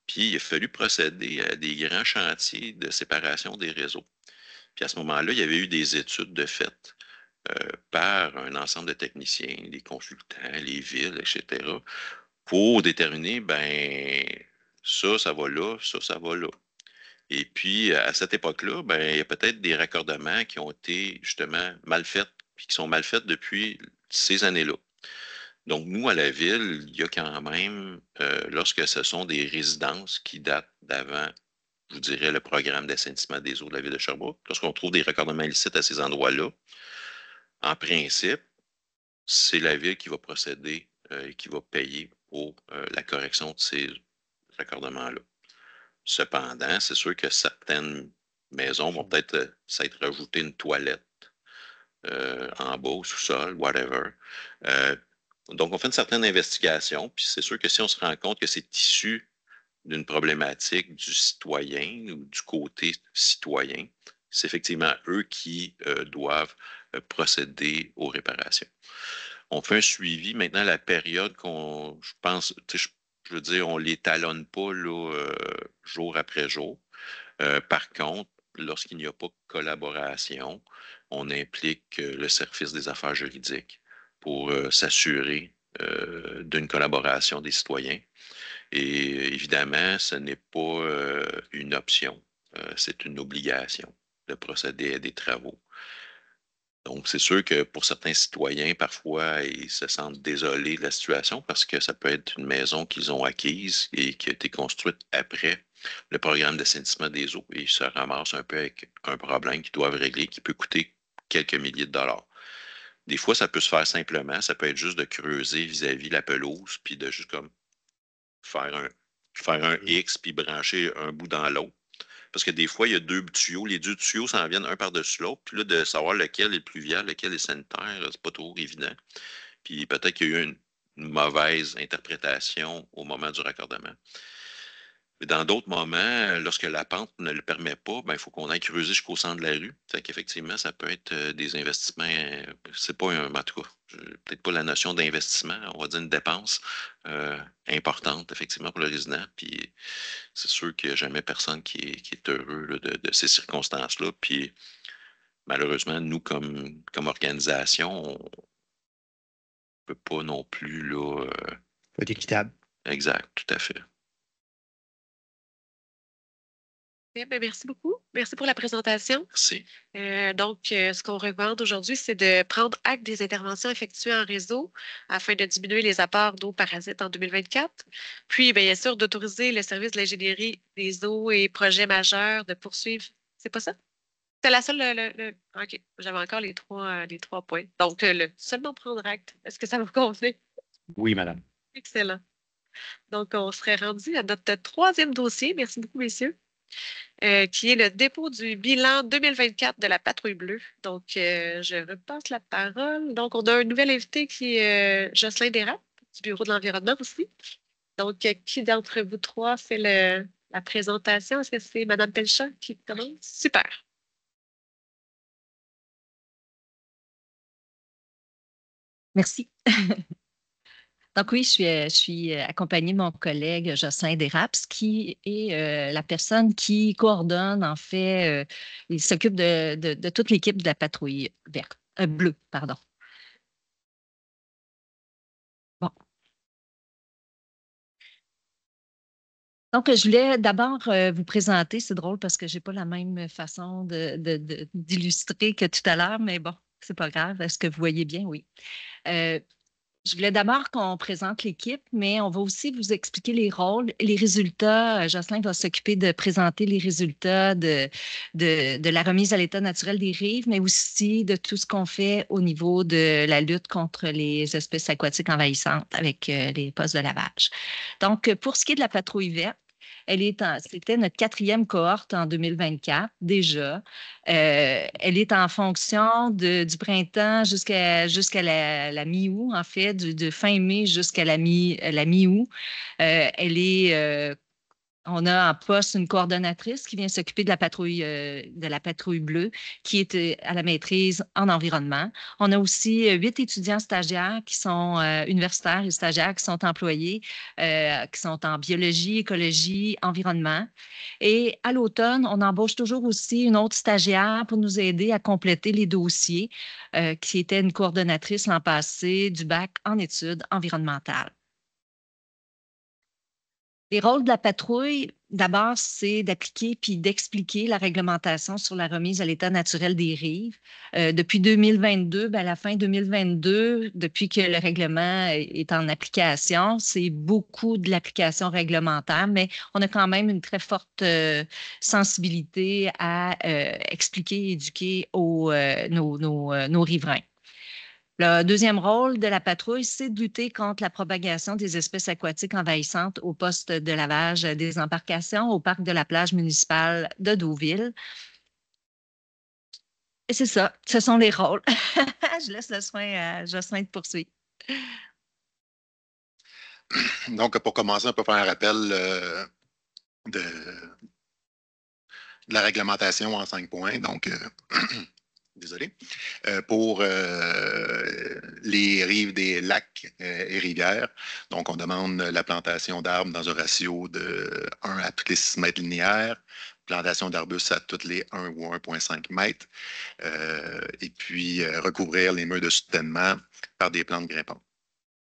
Puis, il a fallu procéder à des grands chantiers de séparation des réseaux. Puis, à ce moment-là, il y avait eu des études de fait par un ensemble de techniciens, les consultants, les villes, etc., pour déterminer, ben, ça va là, ça va là. Et puis, à cette époque-là, ben, il y a peut-être des raccordements qui ont été justement mal faits, puis qui sont mal faits depuis ces années-là. Donc, nous, à la ville, il y a quand même, lorsque ce sont des résidences qui datent d'avant, je vous dirais, le programme d'assainissement des eaux de la ville de Sherbrooke, lorsqu'on trouve des raccordements illicites à ces endroits-là, en principe, c'est la ville qui va procéder et qui va payer pour la correction de ces raccordements-là. Cependant, c'est sûr que certaines maisons vont peut-être s'être rajouter une toilette en bas, au sous-sol, whatever. Donc, on fait une certaine investigation, puis c'est sûr que si on se rend compte que c'est issu d'une problématique du citoyen ou du côté citoyen, c'est effectivement eux qui doivent procéder aux réparations. On fait un suivi. Maintenant, la période je pense, je veux dire, on ne les talonne pas là, jour après jour. Par contre, lorsqu'il n'y a pas de collaboration, on implique le service des affaires juridiques pour s'assurer d'une collaboration des citoyens. Et évidemment, ce n'est pas une option, c'est une obligation de procéder à des travaux. Donc, c'est sûr que pour certains citoyens, parfois, ils se sentent désolés de la situation parce que ça peut être une maison qu'ils ont acquise et qui a été construite après le programme d'assainissement des eaux et ils se ramassent un peu avec un problème qu'ils doivent régler qui peut coûter quelques milliers de dollars. Des fois, ça peut se faire simplement. Ça peut être juste de creuser vis-à-vis la pelouse puis de juste comme faire un X puis brancher un bout dans l'autre. Parce que des fois, il y a deux tuyaux. Les deux tuyaux s'en viennent un par-dessus l'autre. Puis là, de savoir lequel est le plus viable, lequel est sanitaire, c'est pas trop évident. Puis peut-être qu'il y a eu une mauvaise interprétation au moment du raccordement. Mais dans d'autres moments, lorsque la pente ne le permet pas, ben, il faut qu'on aille creuser jusqu'au centre de la rue. Fait qu'effectivement, ça peut être des investissements. C'est pas un, en tout cas, peut-être pas la notion d'investissement, on va dire une dépense importante, effectivement, pour le résident. Puis c'est sûr qu'il n'y a jamais personne qui est heureux là, de ces circonstances-là. Puis malheureusement, nous, comme organisation, on ne peut pas non plus là. Faut être équitable. Exact, tout à fait. Bien, ben, merci beaucoup. Merci pour la présentation. Merci. Donc, ce qu'on recommande aujourd'hui, c'est de prendre acte des interventions effectuées en réseau afin de diminuer les apports d'eau parasites en 2024. Puis, bien sûr, d'autoriser le service de l'ingénierie des eaux et projets majeurs de poursuivre. C'est pas ça? C'est la seule. OK, j'avais encore les trois points. Donc, seulement prendre acte. Est-ce que ça vous convenait? Oui, madame. Excellent. Donc, on serait rendu à notre troisième dossier. Merci beaucoup, messieurs. Qui est le dépôt du bilan 2024 de la Patrouille Bleue. Donc, je repasse la parole. Donc, on a un nouvel invité qui est Jocelyn Desrapes, du Bureau de l'environnement aussi. Donc, qui d'entre vous trois fait la présentation? Est-ce que c'est Mme Pelchat qui commence? Super. Merci. Donc oui, je suis accompagnée de mon collègue Jocelyn Desrapes, qui est la personne qui coordonne, en fait, il s'occupe de toute l'équipe de la patrouille verte, bleue, pardon. Bon. Donc, je voulais d'abord vous présenter, c'est drôle parce que je n'ai pas la même façon d'illustrer que tout à l'heure, mais bon, c'est pas grave. Est-ce que vous voyez bien? Oui. Je voulais d'abord qu'on présente l'équipe, mais on va aussi vous expliquer les rôles, les résultats. Jocelyn va s'occuper de présenter les résultats de la remise à l'état naturel des rives, mais aussi de tout ce qu'on fait au niveau de la lutte contre les espèces aquatiques envahissantes avec les postes de lavage. Donc, pour ce qui est de la patrouille verte, c'était notre 4e cohorte en 2024 déjà. Elle est en fonction du printemps jusqu'à la mi-août, en fait, de fin mai jusqu'à la mi-août. On a en poste une coordonnatrice qui vient s'occuper de la patrouille bleue, qui est à la maîtrise en environnement. On a aussi 8 étudiants stagiaires qui sont universitaires et stagiaires qui sont employés, qui sont en biologie, écologie, environnement. Et à l'automne, on embauche toujours aussi une autre stagiaire pour nous aider à compléter les dossiers, qui était une coordonnatrice l'an passé du bac en études environnementales. Les rôles de la patrouille, d'abord, c'est d'appliquer puis d'expliquer la réglementation sur la remise à l'état naturel des rives. Depuis 2022, à la fin 2022, depuis que le règlement est en application, c'est beaucoup de l'application réglementaire, mais on a quand même une très forte sensibilité à expliquer et éduquer nos riverains. Le deuxième rôle de la patrouille, c'est de lutter contre la propagation des espèces aquatiques envahissantes au poste de lavage des embarcations au parc de la plage municipale de Deauville. Et c'est ça, ce sont les rôles. Je laisse le soin à Jocelyn de poursuivre. Donc, pour commencer, on peut faire un rappel de la réglementation en 5 points. Donc, désolé. Pour les rives des lacs et rivières, donc on demande la plantation d'arbres dans un ratio de 1 à tous les 6 mètres linéaires, plantation d'arbustes à tous les 1 ou 1,5 mètres, et puis recouvrir les murs de soutènement par des plantes grimpantes.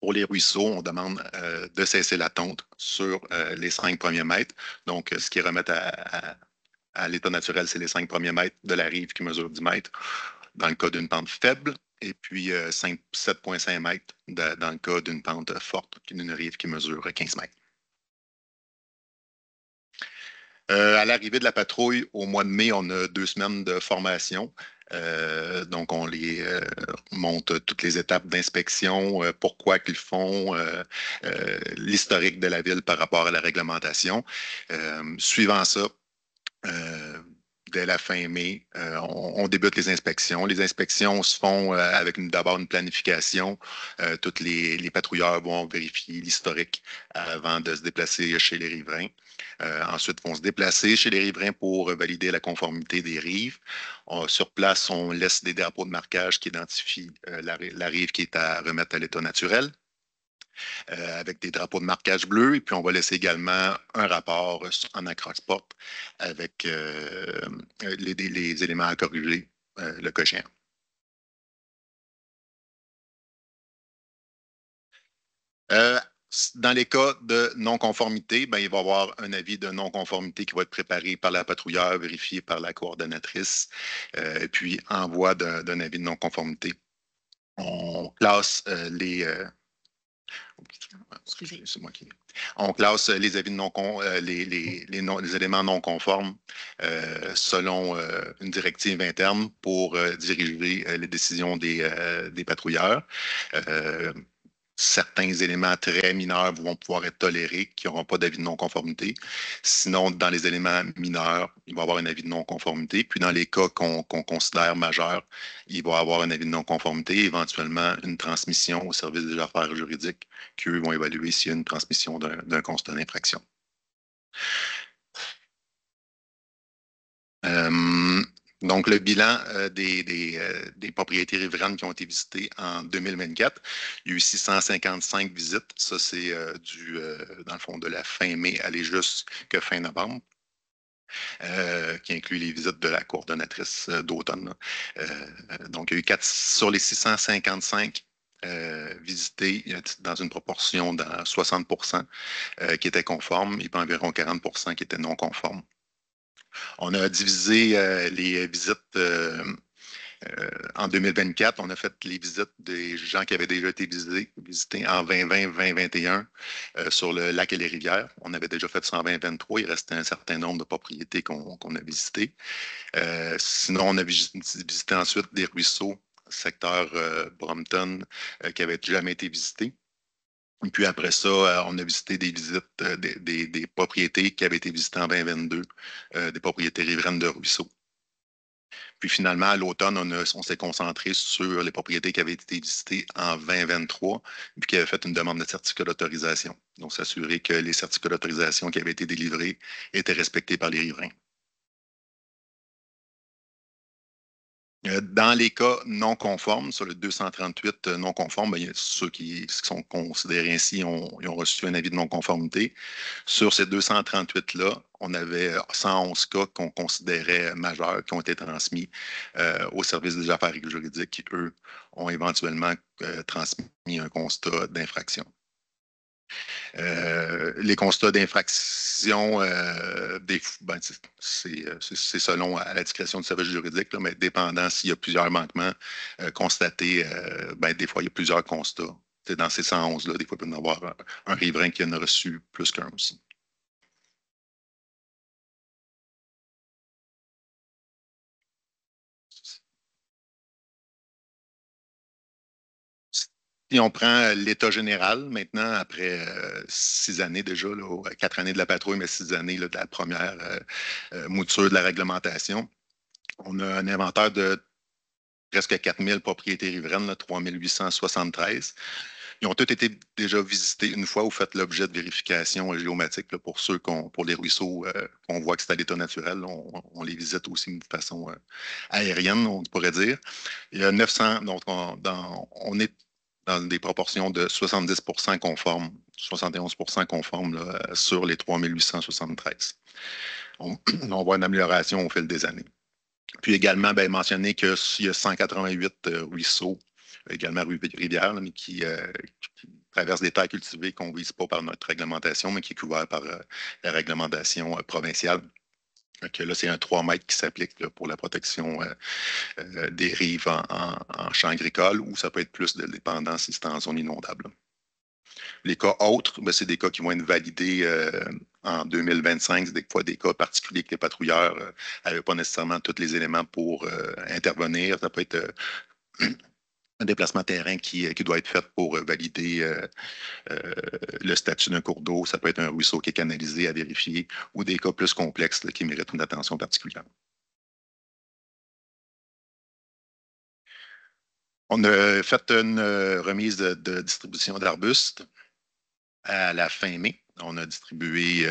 Pour les ruisseaux, on demande de cesser la tonte sur les 5 premiers mètres. Donc, ce qui remet à l'état naturel, c'est les 5 premiers mètres de la rive qui mesure 10 mètres dans le cas d'une pente faible, et puis 7,5 mètres dans le cas d'une pente forte, d'une rive qui mesure 15 mètres. À l'arrivée de la patrouille, au mois de mai, on a 2 semaines de formation. Donc, on les monte toutes les étapes d'inspection, pourquoi qu'ils font, l'historique de la ville par rapport à la réglementation. Suivant ça, dès la fin mai, on débute les inspections. Les inspections se font avec d'abord une planification. Tous les patrouilleurs vont vérifier l'historique avant de se déplacer chez les riverains. Ensuite, vont se déplacer chez les riverains pour valider la conformité des rives. Sur place, on laisse des drapeaux de marquage qui identifient la rive qui est à remettre à l'état naturel. Avec des drapeaux de marquage bleu. Et puis, on va laisser également un rapport en accroche-sport avec les éléments à corriger, le cas échéant. Dans les cas de non-conformité, ben, il va y avoir un avis de non-conformité qui va être préparé par la patrouilleur, vérifié par la coordonnatrice, et puis envoi d'un avis de non-conformité. On classe c'est moi qui. On classe les avis de les éléments non conformes selon une directive interne pour diriger les décisions des patrouilleurs. Certains éléments très mineurs vont pouvoir être tolérés, qui n'auront pas d'avis de non-conformité. Sinon, dans les éléments mineurs, il va y avoir un avis de non-conformité. Puis dans les cas qu'on considère majeurs, il va y avoir un avis de non-conformité, éventuellement une transmission au service des affaires juridiques, qui eux vont évaluer s'il y a une transmission d'un constat d'infraction. Donc, le bilan des propriétés riveraines qui ont été visitées en 2024, il y a eu 655 visites. Ça, c'est dans le fond, de la fin mai aller jusqu'à fin novembre, qui inclut les visites de la coordonnatrice d'automne. Donc, il y a eu 4 sur les 655 visités dans une proportion de 60 qui étaient conformes et puis environ 40 qui étaient non conformes. On a divisé les visites en 2024. On a fait les visites des gens qui avaient déjà été visités en 2020-2021 sur le lac et les rivières. On avait déjà fait ça en 2023. Il restait un certain nombre de propriétés qu'on a visitées. Sinon, on a visité ensuite des ruisseaux, secteur Brompton, qui n'avaient jamais été visités. Et puis après ça, on a visité des visites des propriétés qui avaient été visitées en 2022, des propriétés riveraines de ruisseaux. Puis finalement, à l'automne, on s'est concentré sur les propriétés qui avaient été visitées en 2023 et qui avaient fait une demande de certificat d'autorisation. Donc, s'assurer que les certificats d'autorisation qui avaient été délivrés étaient respectés par les riverains. Dans les cas non conformes, sur le 238 non conformes, bien, ceux qui sont considérés ainsi ils ont reçu un avis de non-conformité. Sur ces 238-là, on avait 111 cas qu'on considérait majeurs qui ont été transmis au service des affaires juridiques qui, eux, ont éventuellement transmis un constat d'infraction. Les constats d'infraction, c'est selon à la discrétion du service juridique, là, mais dépendant s'il y a plusieurs manquements constatés, des fois, il y a plusieurs constats. Dans ces 111-là, des fois, il peut y en avoir un riverain qui en a reçu plus qu'un aussi. Si on prend l'état général, maintenant, après 6 années déjà, 4 années de la patrouille, mais 6 années là, de la première mouture de la réglementation, on a un inventaire de presque 4000 propriétés riveraines, 3873. Ils ont tous été déjà visités une fois ou fait l'objet de vérification géomatique là, pour les ruisseaux qu'on voit que c'est à l'état naturel. On les visite aussi de façon aérienne, on pourrait dire. Il y a 900, donc on est dans des proportions de 70 conformes, 71 conformes là, sur les 3873. On voit une amélioration au fil des années. Puis également, mentionner qu'il y a 188 ruisseaux, également rivières, mais qui traversent des terres cultivées qu'on ne vise pas par notre réglementation, mais qui est couvert par la réglementation provinciale. Donc, là, c'est un 3 mètres qui s'applique pour la protection des rives en champs agricoles, ou ça peut être plus de dépendance si c'est en zone inondable. Les cas autres, c'est des cas qui vont être validés en 2025. C'est des fois des cas particuliers que les patrouilleurs n'avaient pas nécessairement tous les éléments pour intervenir. Ça peut être un déplacement terrain qui doit être fait pour valider le statut d'un cours d'eau. Ça peut être un ruisseau qui est canalisé à vérifier ou des cas plus complexes là, qui méritent une attention particulière. On a fait une remise de distribution d'arbustes à la fin mai. On a distribué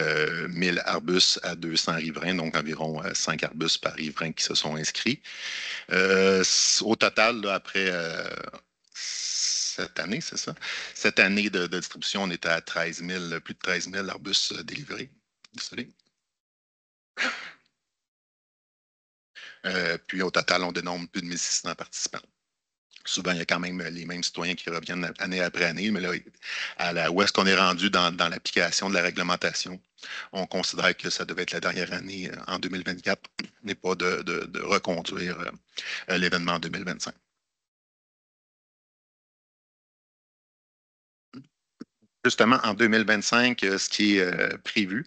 1000 arbustes à 200 riverains, donc environ 5 arbustes par riverain qui se sont inscrits. Au total, là, après cette année, c'est ça? Cette année de distribution, on était à 13 000, plus de 13 000 arbustes délivrés. Désolé. Puis au total, on dénombre plus de 1600 participants. Souvent, il y a quand même les mêmes citoyens qui reviennent année après année, mais là, où est-ce qu'on est rendu dans l'application de la réglementation? On considère que ça devait être la dernière année en 2024, mais pas de reconduire l'événement en 2025. Justement, en 2025, ce qui est prévu,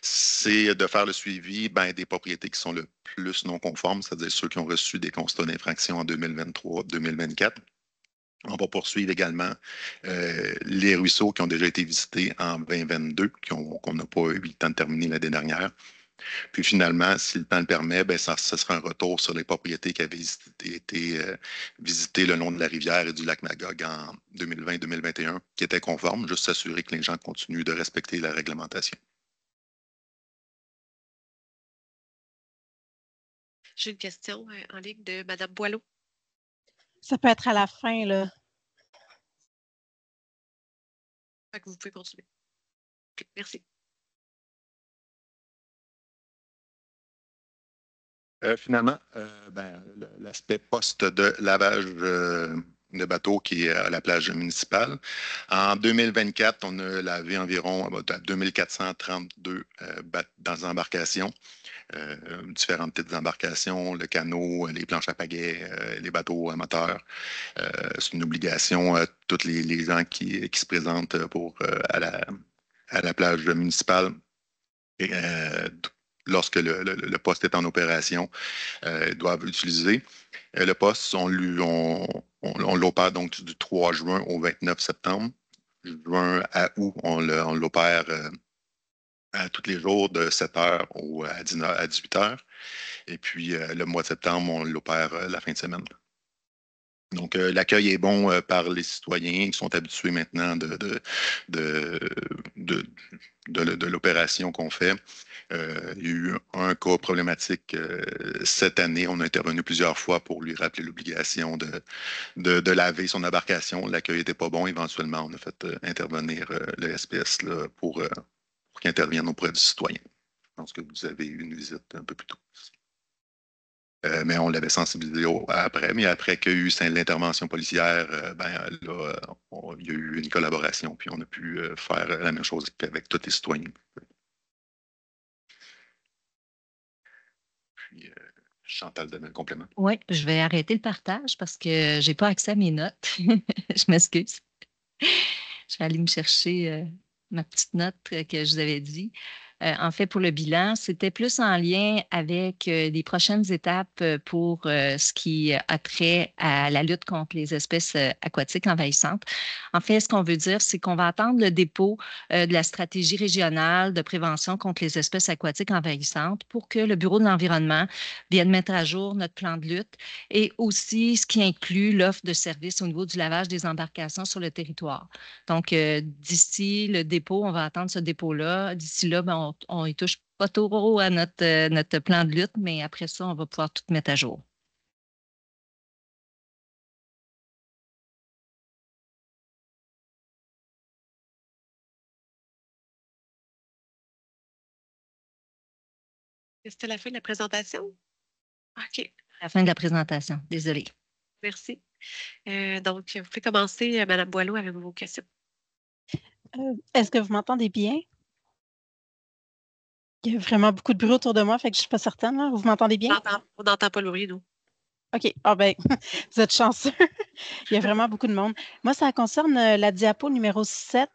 c'est de faire le suivi des propriétés qui sont le plus non conformes, c'est-à-dire ceux qui ont reçu des constats d'infraction en 2023-2024. On va poursuivre également les ruisseaux qui ont déjà été visités en 2022, qu'on n'a pas eu le temps de terminer l'année dernière. Puis finalement, si le temps le permet, ce sera un retour sur les propriétés qui avaient été visitées le long de la rivière et du lac Magog en 2020-2021, qui étaient conformes, juste s'assurer que les gens continuent de respecter la réglementation. J'ai une question en ligne de Mme Boileau. Ça peut être à la fin, là. Fait que vous pouvez continuer. Okay, merci. Finalement, l'aspect poste de lavage de bateaux qui est à la plage municipale. En 2024, on a lavé environ 2432 embarcations, différentes petites embarcations, le canot, les planches à pagaie, les bateaux à moteur. C'est une obligation à tous les gens qui se présentent à la plage municipale. Lorsque le poste est en opération, doivent l'utiliser. Le poste, on l'opère donc du 3 juin au 29 septembre. Juin à août, on l'opère à tous les jours de 7 h à 18 h. Et puis, le mois de septembre, on l'opère la fin de semaine. Donc, l'accueil est bon par les citoyens qui sont habitués maintenant de l'opération qu'on fait. Il y a eu un cas problématique cette année. On a intervenu plusieurs fois pour lui rappeler l'obligation de laver son embarcation. L'accueil n'était pas bon. Éventuellement, on a fait intervenir le SPS là, pour qu'il intervienne auprès du citoyen. Je pense que vous avez eu une visite un peu plus tôt. Mais on l'avait sensibilisé après. Mais après qu'il y a eu l'intervention policière, là, il y a eu une collaboration, puis on a pu faire la même chose avec tous les citoyens. Puis, Chantal donne un complément. Oui, je vais arrêter le partage parce que je n'ai pas accès à mes notes. Je m'excuse. Je vais aller me chercher ma petite note que je vous avais dit. En fait, pour le bilan, c'était plus en lien avec les prochaines étapes pour ce qui a trait à la lutte contre les espèces aquatiques envahissantes. En fait, ce qu'on veut dire, c'est qu'on va attendre le dépôt de la stratégie régionale de prévention contre les espèces aquatiques envahissantes pour que le Bureau de l'environnement vienne mettre à jour notre plan de lutte et aussi ce qui inclut l'offre de services au niveau du lavage des embarcations sur le territoire. Donc, d'ici le dépôt, on va attendre ce dépôt-là. D'ici là, on y touche pas trop à notre plan de lutte, mais après ça, on va pouvoir tout mettre à jour. C'était la fin de la présentation? OK. La fin de la présentation. Désolée. Merci. Donc, vous pouvez commencer, Mme Boileau, avec vos questions. Est-ce que vous m'entendez bien? Il y a vraiment beaucoup de bruit autour de moi, fait que je ne suis pas certaine. Là. Vous m'entendez bien? On n'entend pas le bruit, nous. OK. Ah ben, vous êtes chanceux. Il y a vraiment beaucoup de monde. Moi, ça concerne la diapo numéro 7.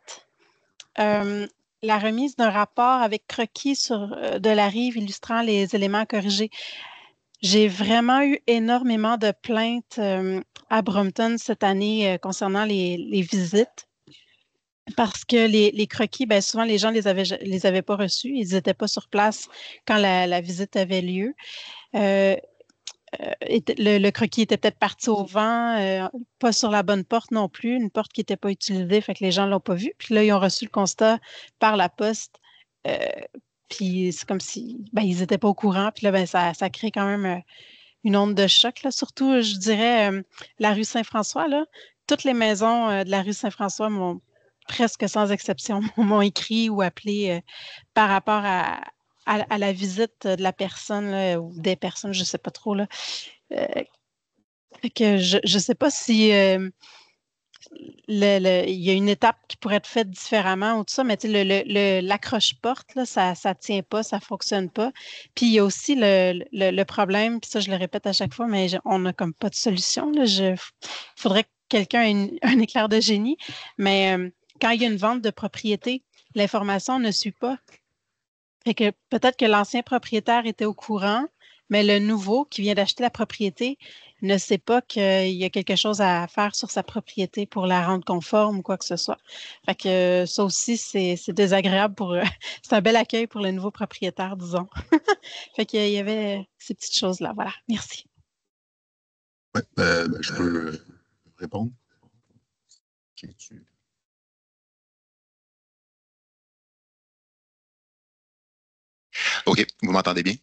La remise d'un rapport avec croquis de la rive illustrant les éléments à corriger. J'ai vraiment eu énormément de plaintes à Brompton cette année concernant les visites. Parce que les croquis, bien souvent, les gens ne les avaient pas reçus. Ils n'étaient pas sur place quand la visite avait lieu. le croquis était peut-être parti au vent, pas sur la bonne porte non plus, une porte qui n'était pas utilisée, fait que les gens ne l'ont pas vu. Puis là, ils ont reçu le constat par la poste. Puis c'est comme si ils n'étaient pas au courant. Puis là, ça crée quand même une onde de choc, là. Surtout, je dirais, la rue Saint-François, là. Toutes les maisons de la rue Saint-François presque sans exception, m'ont écrit ou appelé par rapport à la visite de la personne là, ou des personnes, je ne sais pas trop. Là. Fait que je ne sais pas si il y a une étape qui pourrait être faite différemment ou tout ça, mais l'accroche-porte, là, ça ne tient pas, ça ne fonctionne pas. Puis il y a aussi le problème, puis ça, je le répète à chaque fois, mais on n'a comme pas de solution. Il faudrait que quelqu'un ait un éclair de génie. Mais quand il y a une vente de propriété, l'information ne suit pas. Fait que peut-être que l'ancien propriétaire était au courant, mais le nouveau qui vient d'acheter la propriété ne sait pas qu'il y a quelque chose à faire sur sa propriété pour la rendre conforme ou quoi que ce soit. Fait que ça aussi, c'est désagréable c'est un bel accueil pour le nouveau propriétaire, disons. Fait qu'il y avait ces petites choses-là. Voilà. Merci. Oui, je peux répondre. OK, vous m'entendez bien?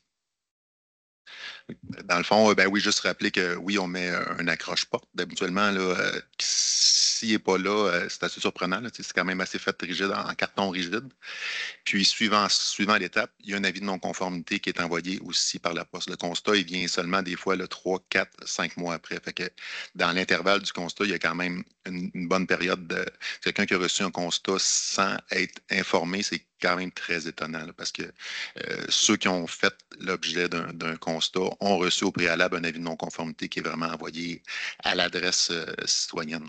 Dans le fond, oui, juste rappeler que oui, on met un accroche-porte. Habituellement, là, s'il n'est pas là, c'est assez surprenant. Là, c'est quand même assez fait rigide, en carton rigide. Puis, suivant l'étape, il y a un avis de non-conformité qui est envoyé aussi par la poste. Le constat, il vient seulement des fois 3, 4, 5 mois après. Fait que dans l'intervalle du constat, il y a quand même une bonne période de. Quelqu'un qui a reçu un constat sans être informé, c'est quand même très étonnant là, parce que ceux qui ont fait l'objet d'un constat ont reçu au préalable un avis de non-conformité qui est vraiment envoyé à l'adresse citoyenne.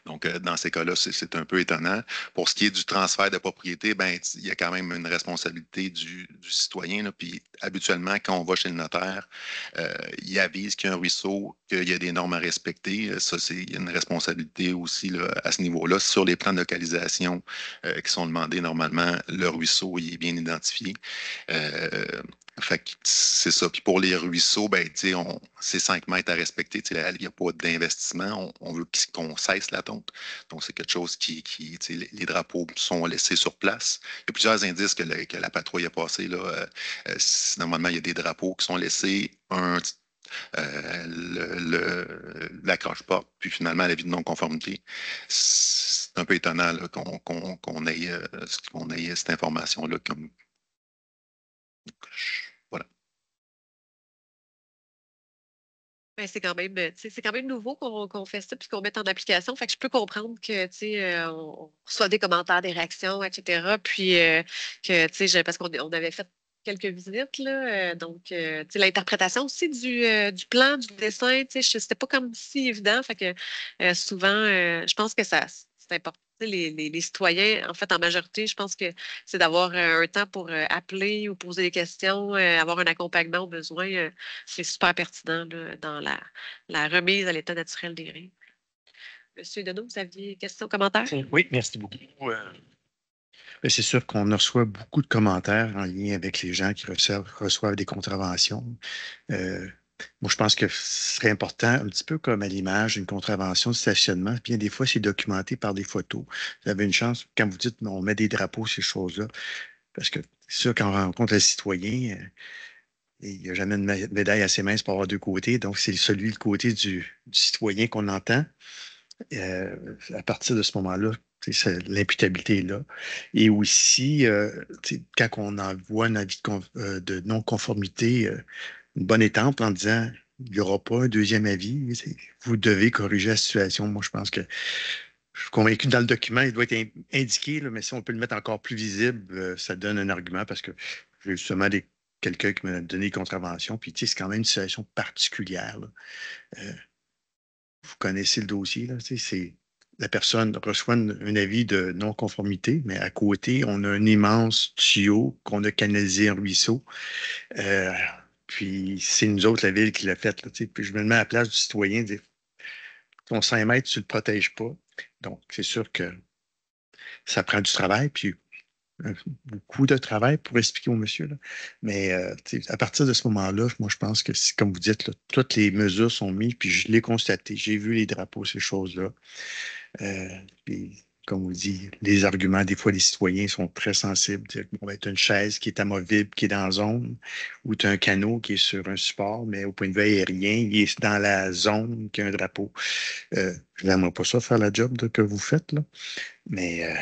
Donc, dans ces cas-là, c'est un peu étonnant. Pour ce qui est du transfert de propriété, il y a quand même une responsabilité du citoyen. Là, puis, habituellement, quand on va chez le notaire, il avise qu'il y a un ruisseau, qu'il y a des normes à respecter. Ça, il y a une responsabilité aussi là, à ce niveau-là. Sur les plans de localisation qui sont demandés, normalement, le ruisseau il est bien identifié. Fait que c'est ça. Puis pour les ruisseaux, c'est 5 mètres à respecter. Il n'y a pas d'investissement. On veut qu'on cesse la tonte. Donc, c'est quelque chose les drapeaux sont laissés sur place. Il y a plusieurs indices que la patrouille a passé. Là. Normalement, il y a des drapeaux qui sont laissés. L'accroche-porte, puis finalement, l'avis de non-conformité. C'est un peu étonnant là, qu'on ait cette information-là comme. Voilà. C'est quand même nouveau qu'on fait ça puis qu'on mette en application. Fait que je peux comprendre que on reçoit des commentaires, des réactions, etc. Puis parce qu'on avait fait quelques visites, là. Donc, l'interprétation aussi du plan, du dessin, c'était pas comme si évident. Fait que souvent, je pense que c'est important. Les citoyens, en fait, en majorité, je pense que c'est d'avoir un temps pour appeler ou poser des questions, avoir un accompagnement au besoin. C'est super pertinent là, dans la remise à l'état naturel des rives. Monsieur Deneau, vous aviez questions, commentaires? Oui, merci beaucoup. C'est sûr qu'on reçoit beaucoup de commentaires en lien avec les gens qui reçoivent des contraventions. Moi, je pense que ce serait important, un petit peu comme à l'image, une contravention de stationnement. Bien des fois, c'est documenté par des photos. Vous avez une chance, quand vous dites on met des drapeaux, ces choses-là, parce que c'est sûr, quand on rencontre le citoyen, il n'y a jamais une médaille assez mince pour avoir deux côtés. Donc, c'est le côté du citoyen qu'on entend. À partir de ce moment-là, l'imputabilité est là. Et aussi, quand on envoie un avis de non-conformité, une bonne étampe en disant il n'y aura pas un deuxième avis, vous devez corriger la situation. Moi, je pense que je suis convaincu que dans le document, il doit être indiqué, là, mais si on peut le mettre encore plus visible, ça donne un argument parce que j'ai justement quelqu'un qui m'a donné des contraventions, puis c'est quand même une situation particulière. Vous connaissez le dossier, là, la personne reçoit un avis de non-conformité, mais à côté, on a un immense tuyau qu'on a canalisé en ruisseau. Puis c'est nous autres, la ville, qui l'a fait. Là, puis je me mets à la place du citoyen, dire, ton 5 mètres, tu ne le protèges pas. Donc, c'est sûr que ça prend du travail. Puis beaucoup de travail pour expliquer au monsieur. Là. Mais à partir de ce moment-là, moi, je pense que, comme vous dites, là, toutes les mesures sont mises, puis je l'ai constaté. J'ai vu les drapeaux, ces choses-là. Puis, comme vous dites, les arguments, des fois, les citoyens sont très sensibles. Tu as une chaise qui est amovible, qui est dans la zone, ou tu as un canot qui est sur un support, mais au point de vue aérien, il est dans la zone qui a un drapeau. Je n'aimerais pas ça faire la job que vous faites, là. Mais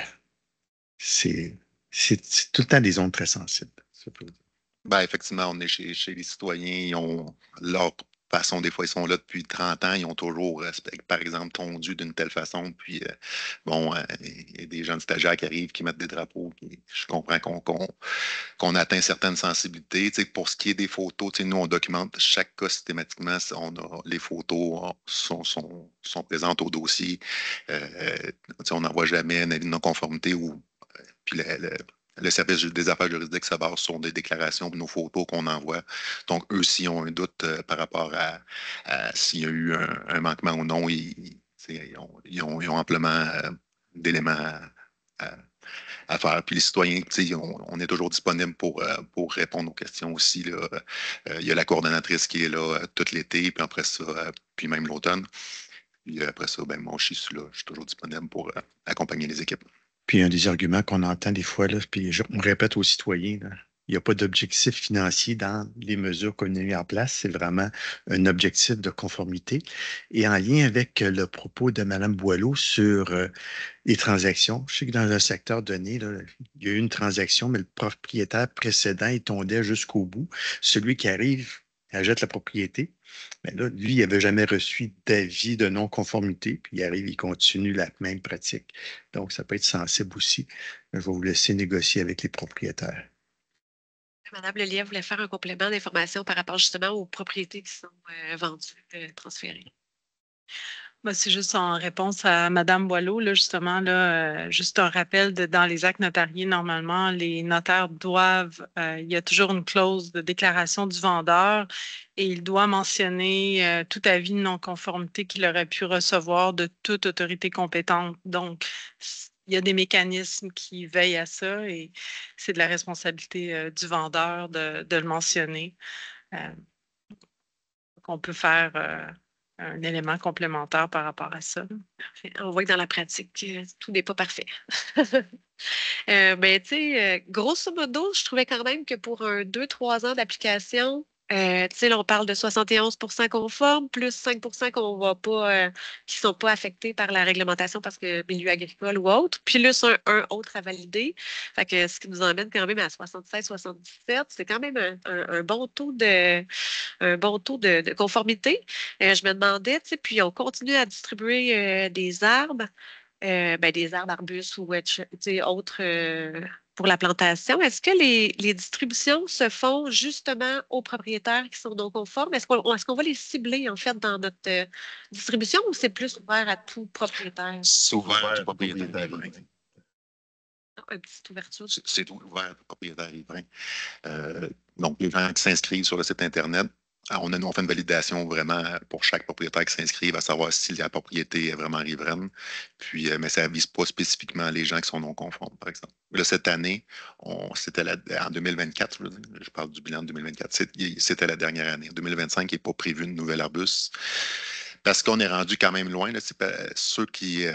c'est tout le temps des zones très sensibles. Ben, effectivement, on est chez les citoyens, ils ont leur façon, des fois, ils sont là depuis 30 ans, ils ont toujours, par exemple, tondu d'une telle façon, puis il y a des jeunes stagiaires qui arrivent, qui mettent des drapeaux, puis je comprends qu'on atteint certaines sensibilités. Tu sais, pour ce qui est des photos, tu sais, nous, on documente chaque cas systématiquement, les photos sont présentes au dossier. Tu sais, on n'envoie jamais un avis de non-conformité ou puis le service des affaires juridiques se base sur des déclarations de nos photos qu'on envoie. Donc, eux, s'ils ont un doute par rapport à s'il y a eu un manquement ou non, ils ont amplement d'éléments à faire. Puis les citoyens, on est toujours disponible pour répondre aux questions aussi. Là. Il y a la coordonnatrice qui est là tout l'été, puis après ça, puis même l'automne. Puis après ça, ben, moi, je suis là, je suis toujours disponible pour accompagner les équipes. Puis un des arguments qu'on entend des fois, là, puis on répète aux citoyens, là, il n'y a pas d'objectif financier dans les mesures qu'on a mises en place. C'est vraiment un objectif de conformité. Et en lien avec le propos de Mme Boileau sur les transactions, je sais que dans un secteur donné, là, il y a eu une transaction, mais le propriétaire précédent, il tondait jusqu'au bout. Celui qui arrive achète la propriété. Mais là, lui, il n'avait jamais reçu d'avis de non-conformité, puis il arrive, il continue la même pratique. Donc, ça peut être sensible aussi. Je vais vous laisser négocier avec les propriétaires. Madame Lelièvre voulait faire un complément d'information par rapport justement aux propriétés qui sont vendues, transférées. Moi, c'est juste en réponse à Mme Boileau, là, justement, là, juste un rappel dans les actes notariés, normalement, les notaires doivent, il y a toujours une clause de déclaration du vendeur et il doit mentionner tout avis de non-conformité qu'il aurait pu recevoir de toute autorité compétente. Donc, il y a des mécanismes qui veillent à ça et c'est de la responsabilité du vendeur de le mentionner. On peut faire un élément complémentaire par rapport à ça. Parfait. On voit que dans la pratique, tout n'est pas parfait. Ben, tu sais, grosso modo, je trouvais quand même que pour un 2-3 ans d'application, tu sais, là, on parle de 71% conformes, plus 5% qu'on voit pas, qui ne sont pas affectés par la réglementation parce que milieu agricole ou autre, puis plus un autre à valider. Fait que ce qui nous emmène quand même à 76-77, c'est quand même un bon taux de conformité. Je me demandais, tu sais, puis on continue à distribuer des arbres. Des arbres, arbustes ou autres pour la plantation. Est-ce que les distributions se font justement aux propriétaires qui sont non conformes? Est-ce qu'on va les cibler en fait dans notre distribution ou c'est plus ouvert à tout propriétaire? C'est ouvert à tout propriétaire. Une petite ouverture. C'est ouvert à tout propriétaire riverain. Donc, les gens qui s'inscrivent sur le site Internet, on fait une validation vraiment pour chaque propriétaire qui s'inscrive à savoir si la propriété est vraiment riveraine. Puis, mais ça ne vise pas spécifiquement les gens qui sont non conformes, par exemple. Là, cette année, c'était en 2024, je parle du bilan de 2024, c'était la dernière année. En 2025, il n'est pas prévu une nouvelle arbuste. Parce qu'on est rendu quand même loin. Là, c'est ceux qui,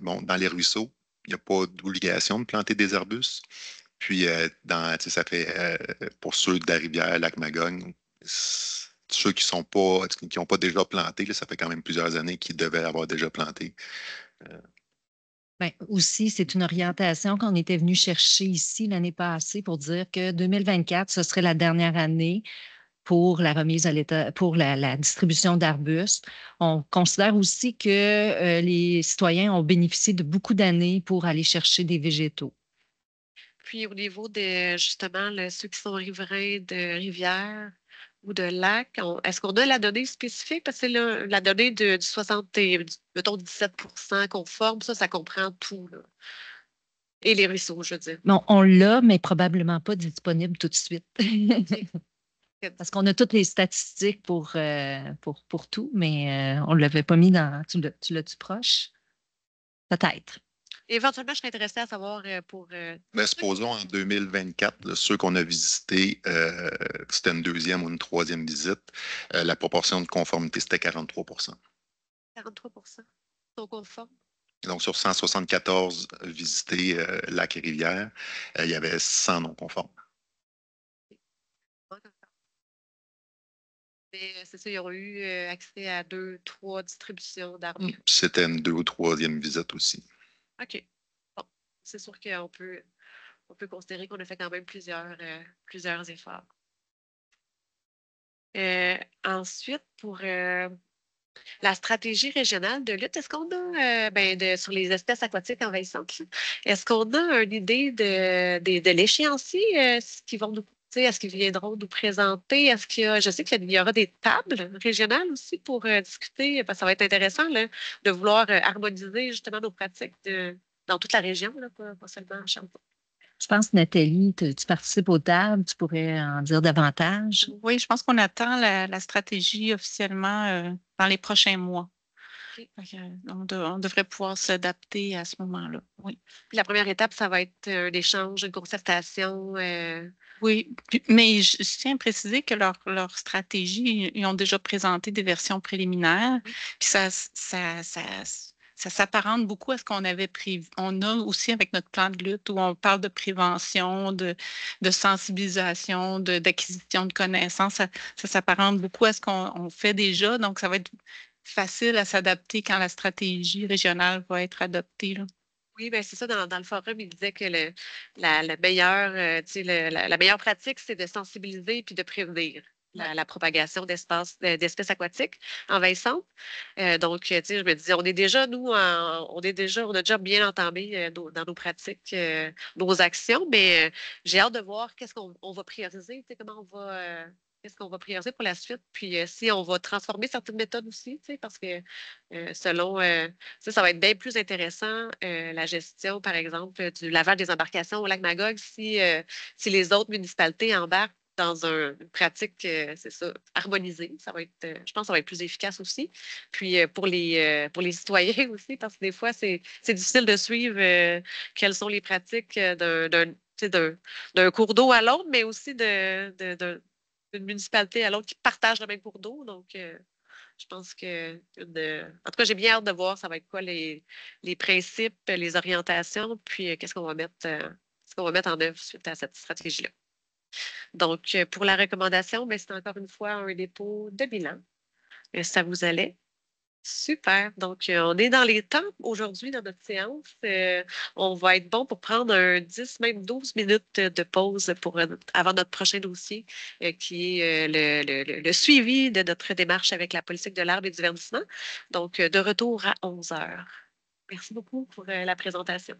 dans les ruisseaux, il n'y a pas d'obligation de planter des arbustes. Puis, ça fait pour ceux de la rivière, Lac-Magog, ceux qui n'ont pas déjà planté, là, ça fait quand même plusieurs années qu'ils devaient avoir déjà planté. Bien, aussi, c'est une orientation qu'on était venu chercher ici l'année passée pour dire que 2024, ce serait la dernière année pour la remise à l'état, pour la distribution d'arbustes. On considère aussi que les citoyens ont bénéficié de beaucoup d'années pour aller chercher des végétaux. Puis au niveau de justement ceux qui sont riverains de rivières ou de lacs, est-ce qu'on a la donnée spécifique? Parce que là, la donnée du 17% conforme, ça comprend tout. Là. Et les ruisseaux, je veux dire. Bon, on l'a, mais probablement pas disponible tout de suite. Parce qu'on a toutes les statistiques pour tout, mais on ne l'avait pas mis dans. Tu l'as-tu proche? Peut-être. Éventuellement, je serais intéressée à savoir pour... Mais supposons en 2024, là, ceux qu'on a visités, c'était une deuxième ou une troisième visite, la proportion de conformité, c'était 43 43 sont conformes. Donc, sur 174 visités lacs et rivières, il y avait 100 non conformes. Mais c'est ça, ils auront eu accès à 2, 3 distributions d'arbres. C'était une deux ou troisième visite aussi. OK. Bon, c'est sûr qu'on peut considérer qu'on a fait quand même plusieurs efforts. Ensuite, pour la stratégie régionale de lutte, est-ce qu'on a, sur les espèces aquatiques envahissantes, est-ce qu'on a une idée de l'échéancier, ce qu'ils vont nous, est-ce qu'ils viendront nous présenter? Est-ce qu'il y a, je sais qu'il y aura des tables régionales aussi pour discuter, parce que ça va être intéressant là, de vouloir harmoniser justement nos pratiques dans toute la région, là, pas seulement à Chambord. Je pense, Nathalie, tu participes aux tables, tu pourrais en dire davantage. Oui, je pense qu'on attend la stratégie officiellement dans les prochains mois. Okay. On devrait pouvoir s'adapter à ce moment-là. Oui. Puis la première étape, ça va être un échange, une concertation. Oui, mais je tiens à préciser que leur stratégie, ils ont déjà présenté des versions préliminaires. Puis ça s'apparente beaucoup à ce qu'on avait prévu. On a aussi avec notre plan de lutte où on parle de prévention, de sensibilisation, d'acquisition de connaissances. Ça s'apparente beaucoup à ce qu'on fait déjà. Donc, ça va être facile à s'adapter quand la stratégie régionale va être adoptée, là. Oui, ben c'est ça, dans le forum, il disait que la meilleure pratique, c'est de sensibiliser puis de prévenir la propagation d'espèces aquatiques envahissantes. Donc, je me disais, on est déjà, nous, on a déjà bien entamé dans nos pratiques, nos actions, mais j'ai hâte de voir qu'est-ce qu'on va prioriser, comment on va. Qu'est-ce qu'on va prioriser pour la suite? Puis si on va transformer certaines méthodes aussi, parce que selon ça va être bien plus intéressant, la gestion, par exemple, du lavage des embarcations au lac Magog, si les autres municipalités embarquent dans une pratique, c'est ça, harmonisée. Ça va être, je pense que ça va être plus efficace aussi. Puis pour les citoyens aussi, parce que des fois, c'est difficile de suivre quelles sont les pratiques d'un cours d'eau à l'autre, mais aussi d'une municipalité à l'autre qui partagent le même cours d'eau. Donc, je pense que, en tout cas, j'ai bien hâte de voir ça va être quoi les principes, les orientations, puis qu'est-ce qu'on va mettre en œuvre suite à cette stratégie-là. Donc, pour la recommandation, c'est encore une fois un dépôt de bilan. Ça vous allait? Super. Donc, on est dans les temps aujourd'hui dans notre séance. On va être bon pour prendre un 10, même 12 minutes de pause avant notre prochain dossier, qui est le suivi de notre démarche avec la politique de l'arbre et du verdissement. Donc, de retour à 11 heures. Merci beaucoup pour la présentation.